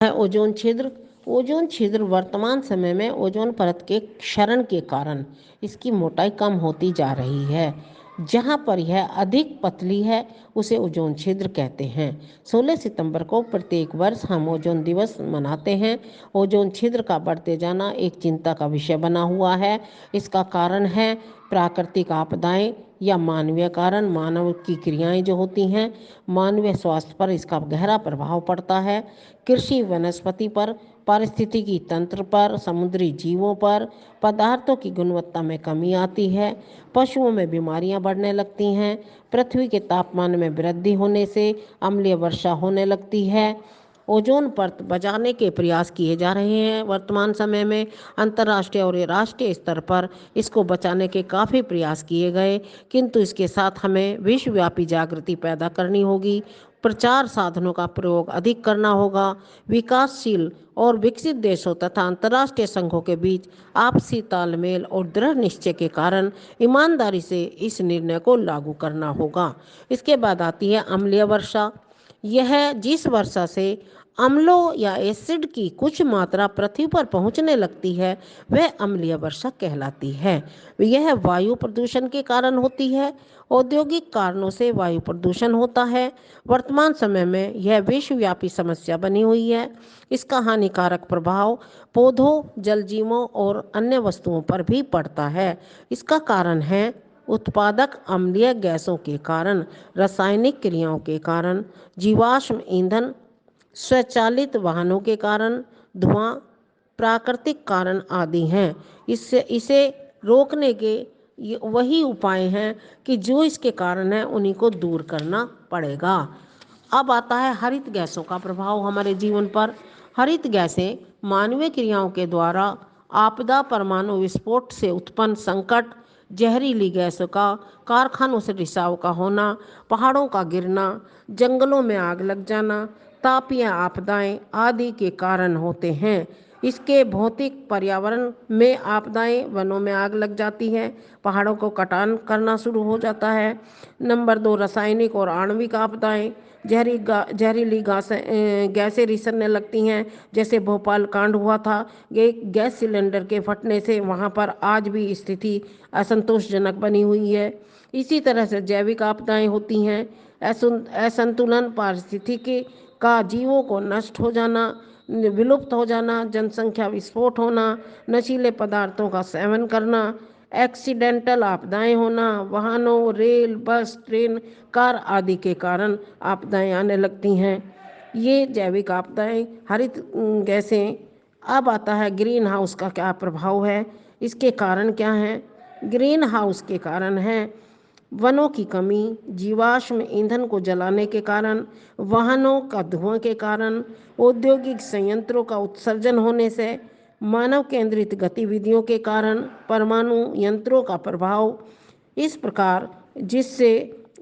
है ओजोन छिद्र। ओजोन छिद्र वर्तमान समय में ओजोन परत के क्षरण के कारण इसकी मोटाई कम होती जा रही है। जहां पर यह अधिक पतली है, उसे ओजोन छिद्र कहते हैं। 16 सितंबर को प्रत्येक वर्ष हम ओजोन दिवस मनाते हैं। ओजोन छिद्र का बढ़ते जाना एक चिंता का विषय बना हुआ है। इसका कारण है प्राकृतिक आपदाएं या मानवीय कारण। मानव की क्रियाएं जो होती हैं, मानवीय स्वास्थ्य पर इसका गहरा प्रभाव पड़ता है। कृषि, वनस्पति पर, पारिस्थितिकी तंत्र पर, समुद्री जीवों पर, पदार्थों की गुणवत्ता में कमी आती है, पशुओं में बीमारियां बढ़ने लगती हैं, पृथ्वी के तापमान में वृद्धि होने से अम्लीय वर्षा होने लगती है। ओजोन परत बचाने के प्रयास किए जा रहे हैं वर्तमान समय में। अंतर्राष्ट्रीय और राष्ट्रीय स्तर पर इसको बचाने के काफ़ी प्रयास किए गए, किंतु इसके साथ हमें विश्वव्यापी जागृति पैदा करनी होगी, प्रचार साधनों का प्रयोग अधिक करना होगा। विकासशील और विकसित देशों तथा अंतर्राष्ट्रीय संघों के बीच आपसी तालमेल और दृढ़ निश्चय के कारण ईमानदारी से इस निर्णय को लागू करना होगा। इसके बाद आती है अम्लीय वर्षा। यह जिस वर्षा से अम्लों या एसिड की कुछ मात्रा पृथ्वी पर पहुंचने लगती है, वह अम्लीय वर्षा कहलाती है। यह वायु प्रदूषण के कारण होती है। औद्योगिक कारणों से वायु प्रदूषण होता है। वर्तमान समय में यह विश्वव्यापी समस्या बनी हुई है। इसका हानिकारक प्रभाव पौधों, जलजीवों और अन्य वस्तुओं पर भी पड़ता है। इसका कारण है उत्पादक अम्लीय गैसों के कारण, रासायनिक क्रियाओं के कारण, जीवाश्म ईंधन, स्वचालित वाहनों के कारण, धुआं, प्राकृतिक कारण आदि हैं। इसे रोकने के ये वही उपाय हैं कि जो इसके कारण है उन्हीं को दूर करना पड़ेगा। अब आता है हरित गैसों का प्रभाव हमारे जीवन पर। हरित गैसें मानवीय क्रियाओं के द्वारा आपदा, परमाणु विस्फोट से उत्पन्न संकट, जहरीली गैसों का कारखानों से रिसाव का होना, पहाड़ों का गिरना, जंगलों में आग लग जाना, तापीय आपदाएं आदि के कारण होते हैं। इसके भौतिक पर्यावरण में आपदाएं, वनों में आग लग जाती है, पहाड़ों को कटान करना शुरू हो जाता है। नंबर 2, रासायनिक और आणविक आपदाएं, जहरीली गैसें रिसरने लगती हैं, जैसे भोपाल कांड हुआ था। ये गैस सिलेंडर के फटने से वहाँ पर आज भी स्थिति असंतोषजनक बनी हुई है। इसी तरह से जैविक आपदाएं होती हैं, असंतुलन पारिस्थितिकी का, जीवों को नष्ट हो जाना, विलुप्त हो जाना, जनसंख्या विस्फोट होना, नशीले पदार्थों का सेवन करना, एक्सीडेंटल आपदाएं होना, वाहनों, रेल, बस, ट्रेन, कार आदि के कारण आपदाएं आने लगती हैं। ये जैविक आपदाएं, हरित गैसें। अब आता है ग्रीन हाउस का क्या प्रभाव है, इसके कारण क्या हैं। ग्रीन हाउस के कारण है वनों की कमी, जीवाश्म ईंधन को जलाने के कारण, वाहनों का धुआं के कारण, औद्योगिक संयंत्रों का उत्सर्जन होने से, मानव केंद्रित गतिविधियों के कारण, परमाणु यंत्रों का प्रभाव। इस प्रकार जिससे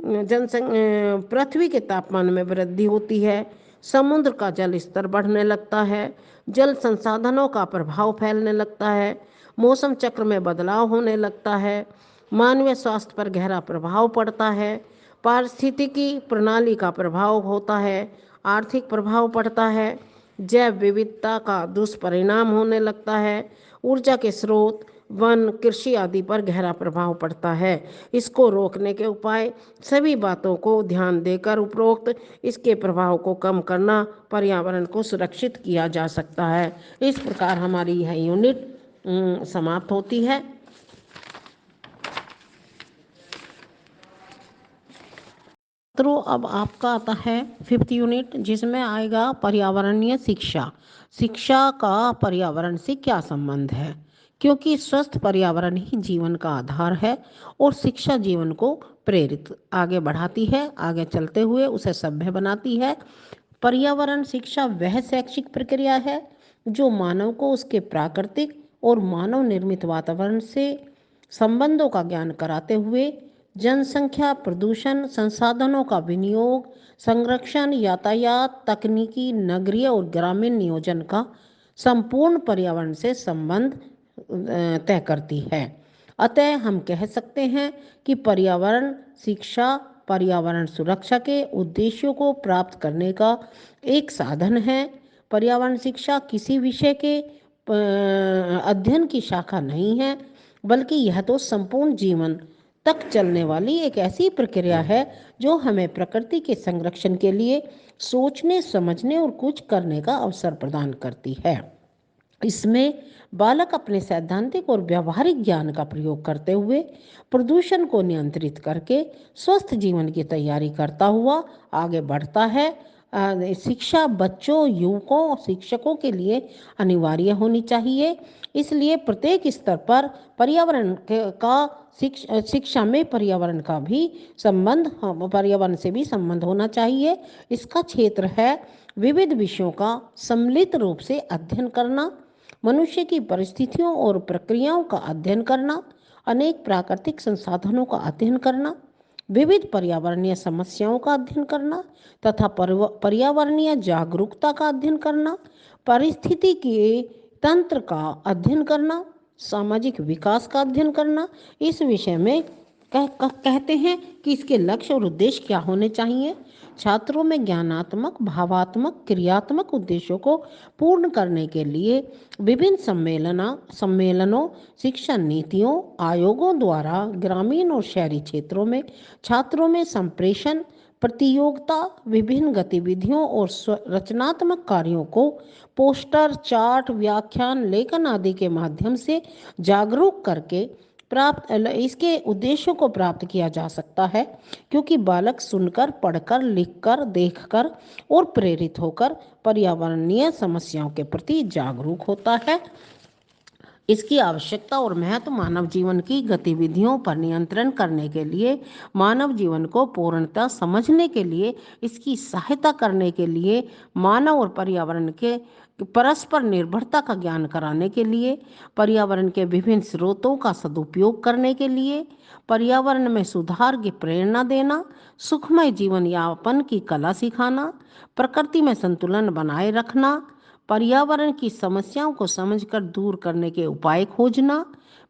पृथ्वी के तापमान में वृद्धि होती है, समुद्र का जल स्तर बढ़ने लगता है, जल संसाधनों का प्रभाव फैलने लगता है, मौसम चक्र में बदलाव होने लगता है, मानवीय स्वास्थ्य पर गहरा प्रभाव पड़ता है, पारिस्थितिकी प्रणाली का प्रभाव होता है, आर्थिक प्रभाव पड़ता है, जैव विविधता का दुष्परिणाम होने लगता है, ऊर्जा के स्रोत, वन, कृषि आदि पर गहरा प्रभाव पड़ता है। इसको रोकने के उपाय, सभी बातों को ध्यान देकर उपरोक्त इसके प्रभाव को कम करना, पर्यावरण को सुरक्षित किया जा सकता है। इस प्रकार हमारी यह यूनिट समाप्त होती है। तो अब आपका आता है 5th यूनिट, जिसमें आएगा पर्यावरणीय शिक्षा। शिक्षा का पर्यावरण से क्या संबंध है, क्योंकि स्वस्थ पर्यावरण ही जीवन का आधार है और शिक्षा जीवन को प्रेरित आगे बढ़ाती है, आगे चलते हुए उसे सभ्य बनाती है। पर्यावरण शिक्षा वह शैक्षिक प्रक्रिया है जो मानव को उसके प्राकृतिक और मानव निर्मित वातावरण से संबंधों का ज्ञान कराते हुए जनसंख्या, प्रदूषण, संसाधनों का विनियोग, संरक्षण, यातायात, तकनीकी, नगरीय और ग्रामीण नियोजन का संपूर्ण पर्यावरण से संबंध तय करती है। अतः हम कह सकते हैं कि पर्यावरण शिक्षा पर्यावरण सुरक्षा के उद्देश्यों को प्राप्त करने का एक साधन है। पर्यावरण शिक्षा किसी विषय के अध्ययन की शाखा नहीं है, बल्कि यह तो संपूर्ण जीवन तक चलने वाली एक ऐसी प्रक्रिया है जो हमें प्रकृति के संरक्षण के लिए सोचने, समझने और कुछ करने का अवसर प्रदान करती है। इसमें बालक अपने सैद्धांतिक और व्यावहारिक ज्ञान का प्रयोग करते हुए प्रदूषण को नियंत्रित करके स्वस्थ जीवन की तैयारी करता हुआ आगे बढ़ता है। शिक्षा बच्चों, युवकों, शिक्षकों के लिए अनिवार्य होनी चाहिए। इसलिए प्रत्येक स्तर पर पर्यावरण का शिक्षा में पर्यावरण का भी संबंध, पर्यावरण से भी संबंध होना चाहिए। इसका क्षेत्र है विविध विषयों का सम्मिलित रूप से अध्ययन करना, मनुष्य की परिस्थितियों और प्रक्रियाओं का अध्ययन करना, अनेक प्राकृतिक संसाधनों का अध्ययन करना, विविध पर्यावरणीय समस्याओं का अध्ययन करना तथा पर्यावरणीय जागरूकता का अध्ययन करना, परिस्थिति के तंत्र का अध्ययन करना, सामाजिक विकास का अध्ययन करना। इस विषय में कहते हैं कि इसके लक्ष्य और उद्देश्य क्या होने चाहिए। छात्रों में ज्ञानात्मक, भावात्मक, क्रियात्मक उद्देश्यों को पूर्ण करने के लिए विभिन्न सम्मेलनों, शिक्षा नीतियों, आयोगों द्वारा ग्रामीण और शहरी क्षेत्रों में छात्रों में संप्रेषण, प्रतियोगिता, विभिन्न गतिविधियों और रचनात्मक कार्यों को पोस्टर, चार्ट, व्याख्यान, लेखन आदि के माध्यम से जागरूक करके इसके उद्देश्यों को प्राप्त किया जा सकता है, क्योंकि बालक सुनकर, पढ़कर, लिखकर, देखकर और प्रेरित होकर पर्यावरणीय समस्याओं के प्रति जागरूक होता है। इसकी आवश्यकता और महत्व मानव जीवन की गतिविधियों पर नियंत्रण करने के लिए, मानव जीवन को पूर्णतः समझने के लिए, इसकी सहायता करने के लिए, मानव और पर्यावरण के परस्पर निर्भरता का ज्ञान कराने के लिए, पर्यावरण के विभिन्न स्रोतों का सदुपयोग करने के लिए, पर्यावरण में सुधार की प्रेरणा देना, सुखमय जीवन यापन की कला सिखाना, प्रकृति में संतुलन बनाए रखना, पर्यावरण की समस्याओं को समझकर दूर करने के उपाय खोजना,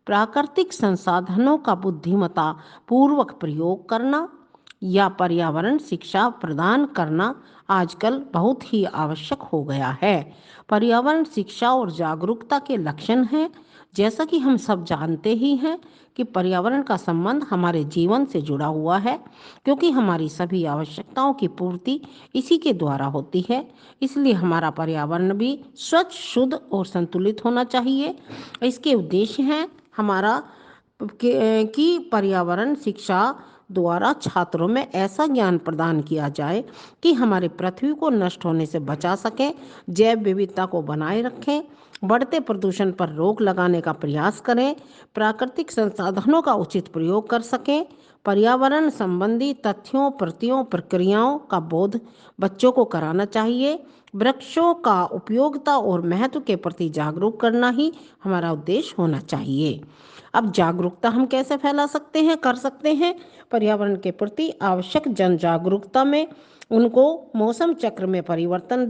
प्राकृतिक संसाधनों का बुद्धिमत्ता पूर्वक प्रयोग करना या पर्यावरण शिक्षा प्रदान करना आजकल बहुत ही आवश्यक हो गया है। पर्यावरण शिक्षा और जागरूकता के लक्षण हैं। जैसा कि हम सब जानते ही हैं कि पर्यावरण का संबंध हमारे जीवन से जुड़ा हुआ है, क्योंकि हमारी सभी आवश्यकताओं की पूर्ति इसी के द्वारा होती है। इसलिए हमारा पर्यावरण भी स्वच्छ, शुद्ध और संतुलित होना चाहिए। इसके उद्देश्य हैं हमारा कि पर्यावरण शिक्षा द्वारा छात्रों में ऐसा ज्ञान प्रदान किया जाए कि हमारे पृथ्वी को नष्ट होने से बचा सकें, जैव विविधता को बनाए रखें, बढ़ते प्रदूषण पर रोक लगाने का प्रयास करें, प्राकृतिक संसाधनों का उचित प्रयोग कर सकें। पर्यावरण संबंधी तथ्यों, प्रतियों, प्रक्रियाओं का बोध बच्चों को कराना चाहिए। वृक्षों का उपयोगिता और महत्व के प्रति जागरूक करना ही हमारा उद्देश्य होना चाहिए। अब जागरूकता हम कैसे फैला सकते हैं, कर सकते हैं? पर्यावरण के प्रति आवश्यक जन जागरूकता में उनको मौसम चक्र में परिवर्तन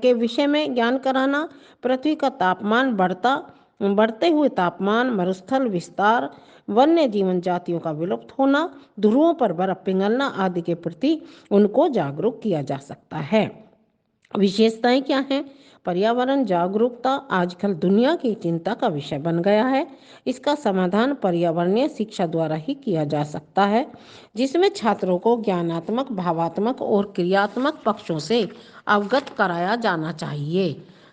के विषय में ज्ञान कराना, पृथ्वी का तापमान बढ़ते हुए तापमान, मरुस्थल विस्तार, वन्य जीवन जातियों का विलुप्त होना, ध्रुवों पर बर्फ पिघलना आदि के प्रति उनको जागरूक किया जा सकता है। विशेषताएं क्या हैं? पर्यावरण जागरूकता आजकल दुनिया की चिंता का विषय बन गया है। इसका समाधान पर्यावरणीय शिक्षा द्वारा ही किया जा सकता है, जिसमें छात्रों को ज्ञानात्मक, भावात्मक और क्रियात्मक पक्षों से अवगत कराया जाना चाहिए।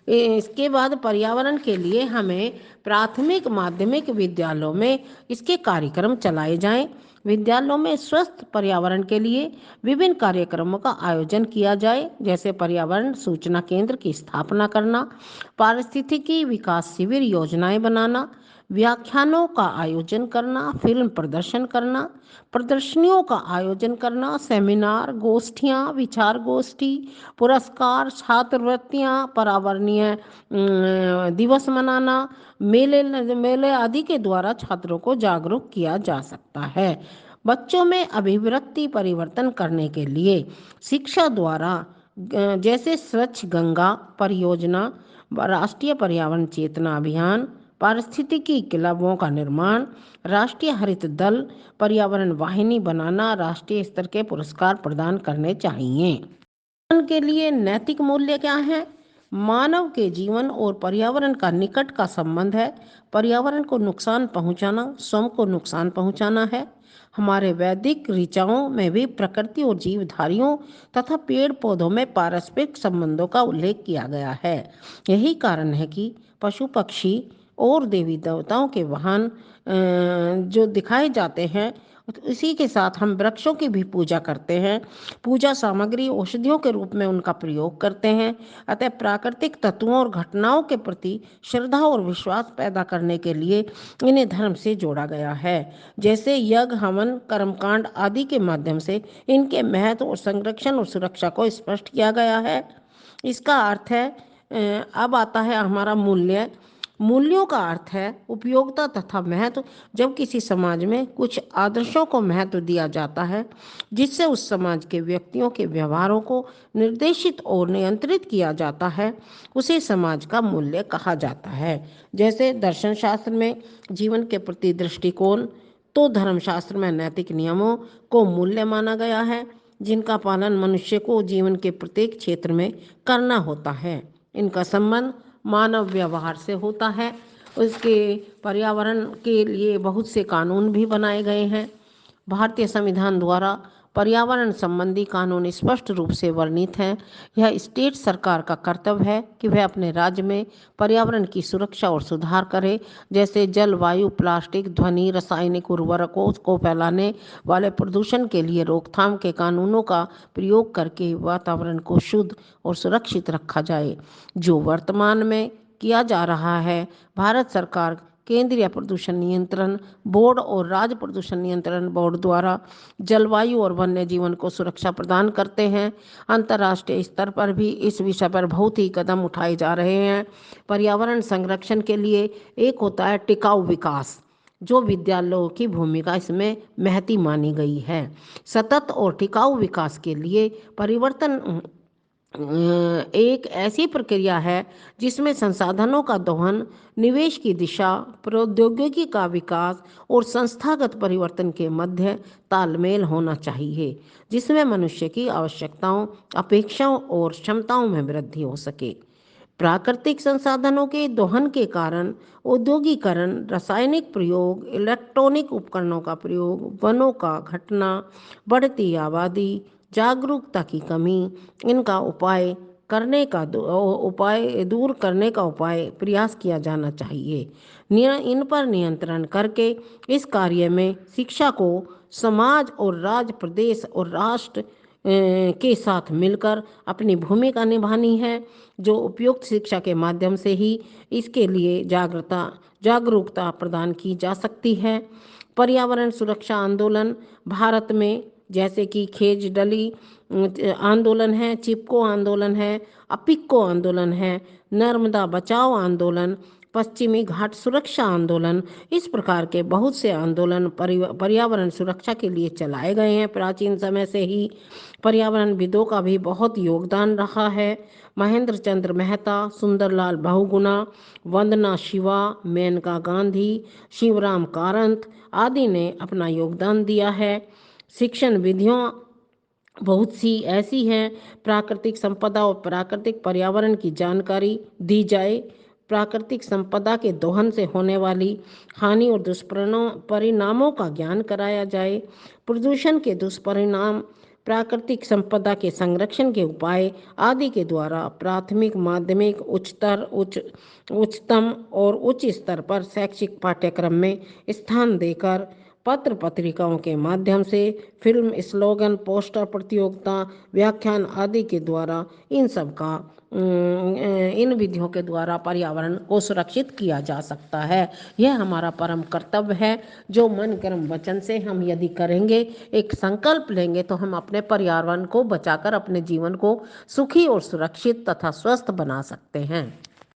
इसके बाद पर्यावरण के लिए हमें प्राथमिक, माध्यमिक विद्यालयों में इसके कार्यक्रम चलाए जाएं। विद्यालयों में स्वस्थ पर्यावरण के लिए विभिन्न कार्यक्रमों का आयोजन किया जाए, जैसे पर्यावरण सूचना केंद्र की स्थापना करना, पारिस्थितिकी विकास शिविर योजनाएं बनाना, व्याख्यानों का आयोजन करना, फिल्म प्रदर्शन करना, प्रदर्शनियों का आयोजन करना, सेमिनार, गोष्ठियाँ, विचार गोष्ठी, पुरस्कार, छात्रवृत्तियाँ, पर्यावरणीय दिवस मनाना, मेले मेले आदि के द्वारा छात्रों को जागरूक किया जा सकता है। बच्चों में अभिवृत्ति परिवर्तन करने के लिए शिक्षा द्वारा जैसे स्वच्छ गंगा परियोजना, राष्ट्रीय पर्यावरण चेतना अभियान, पारिस्थितिकी क्लबों का निर्माण, राष्ट्रीय हरित दल पर्यावरण वाहिनी बनाना, राष्ट्रीय स्तर के पुरस्कार प्रदान करने चाहिए। के लिए नैतिक मूल्य क्या है? मानव के जीवन और पर्यावरण का निकट का संबंध है। पर्यावरण को नुकसान पहुंचाना स्वयं को नुकसान पहुंचाना है। हमारे वैदिक ऋचाओं में भी प्रकृति और जीवधारियों तथा पेड़ पौधों में पारस्परिक संबंधों का उल्लेख किया गया है। यही कारण है कि पशु पक्षी और देवी देवताओं के वाहन जो दिखाए जाते हैं, इसी के साथ हम वृक्षों की भी पूजा करते हैं। पूजा सामग्री औषधियों के रूप में उनका प्रयोग करते हैं। अतः प्राकृतिक तत्वों और घटनाओं के प्रति श्रद्धा और विश्वास पैदा करने के लिए इन्हें धर्म से जोड़ा गया है। जैसे यज्ञ, हवन, कर्मकांड आदि के माध्यम से इनके महत्व और संरक्षण और सुरक्षा को स्पष्ट किया गया है। इसका अर्थ है, अब आता है हमारा मूल्य। मूल्यों का अर्थ है उपयोगिता तथा महत्व। जब किसी समाज में कुछ आदर्शों को महत्व दिया जाता है जिससे उस समाज के व्यक्तियों के व्यवहारों को निर्देशित और नियंत्रित किया जाता है, उसे समाज का मूल्य कहा जाता है। जैसे दर्शन शास्त्र में जीवन के प्रति दृष्टिकोण, तो धर्मशास्त्र में नैतिक नियमों को मूल्य माना गया है, जिनका पालन मनुष्य को जीवन के प्रत्येक क्षेत्र में करना होता है। इनका संबंध मानव व्यवहार से होता है। उसके पर्यावरण के लिए बहुत से कानून भी बनाए गए हैं। भारतीय संविधान द्वारा पर्यावरण संबंधी कानून स्पष्ट रूप से वर्णित हैं। यह स्टेट सरकार का कर्तव्य है कि वह अपने राज्य में पर्यावरण की सुरक्षा और सुधार करे, जैसे जल, वायु, प्लास्टिक, ध्वनि, रासायनिक उर्वरकों को फैलाने वाले प्रदूषण के लिए रोकथाम के कानूनों का प्रयोग करके वातावरण को शुद्ध और सुरक्षित रखा जाए, जो वर्तमान में किया जा रहा है। भारत सरकार केंद्रीय प्रदूषण नियंत्रण बोर्ड और राज्य प्रदूषण नियंत्रण बोर्ड द्वारा जलवायु और वन्य जीवन को सुरक्षा प्रदान करते हैं। अंतर्राष्ट्रीय स्तर पर भी इस विषय पर बहुत ही कदम उठाए जा रहे हैं। पर्यावरण संरक्षण के लिए एक होता है टिकाऊ विकास, जो विद्यालयों की भूमिका इसमें महती मानी गई है। सतत और टिकाऊ विकास के लिए परिवर्तन एक ऐसी प्रक्रिया है जिसमें संसाधनों का दोहन, निवेश की दिशा, प्रौद्योगिकी का विकास और संस्थागत परिवर्तन के मध्य तालमेल होना चाहिए, जिसमें मनुष्य की आवश्यकताओं, अपेक्षाओं और क्षमताओं में वृद्धि हो सके। प्राकृतिक संसाधनों के दोहन के कारण औद्योगिकरण, रासायनिक प्रयोग, इलेक्ट्रॉनिक उपकरणों का प्रयोग, वनों का घटना, बढ़ती आबादी, जागरूकता की कमी, इनका उपाय दूर करने का उपाय प्रयास किया जाना चाहिए। इन पर नियंत्रण करके इस कार्य में शिक्षा को समाज और राज्य, प्रदेश और राष्ट्र के साथ मिलकर अपनी भूमिका निभानी है, जो उपयुक्त शिक्षा के माध्यम से ही इसके लिए जागरूकता प्रदान की जा सकती है। पर्यावरण सुरक्षा आंदोलन भारत में, जैसे कि खेज डली आंदोलन है, चिपको आंदोलन है, अपिक्को आंदोलन है, नर्मदा बचाओ आंदोलन, पश्चिमी घाट सुरक्षा आंदोलन, इस प्रकार के बहुत से आंदोलन पर्यावरण सुरक्षा के लिए चलाए गए हैं। प्राचीन समय से ही पर्यावरणविदों का भी बहुत योगदान रहा है। महेंद्र चंद्र मेहता, सुंदरलाल बहुगुणा, वंदना शिवा, मेनका गांधी, शिवराम कारंत आदि ने अपना योगदान दिया है। शिक्षण विधियों बहुत सी ऐसी हैं, प्राकृतिक संपदा और प्राकृतिक पर्यावरण की जानकारी दी जाए, प्राकृतिक संपदा के दोहन से होने वाली हानि और दुष्परिणामों का ज्ञान कराया जाए, प्रदूषण के दुष्परिणाम, प्राकृतिक संपदा के संरक्षण के उपाय आदि के द्वारा प्राथमिक, माध्यमिक, उच्चतम और उच्च स्तर पर शैक्षिक पाठ्यक्रम में स्थान देकर पत्र पत्रिकाओं के माध्यम से, फिल्म, स्लोगन, पोस्टर प्रतियोगिता, व्याख्यान आदि के द्वारा इन विधियों के द्वारा पर्यावरण को सुरक्षित किया जा सकता है। यह हमारा परम कर्तव्य है, जो मन कर्म वचन से हम यदि करेंगे, एक संकल्प लेंगे, तो हम अपने पर्यावरण को बचाकर अपने जीवन को सुखी और सुरक्षित तथा स्वस्थ बना सकते हैं।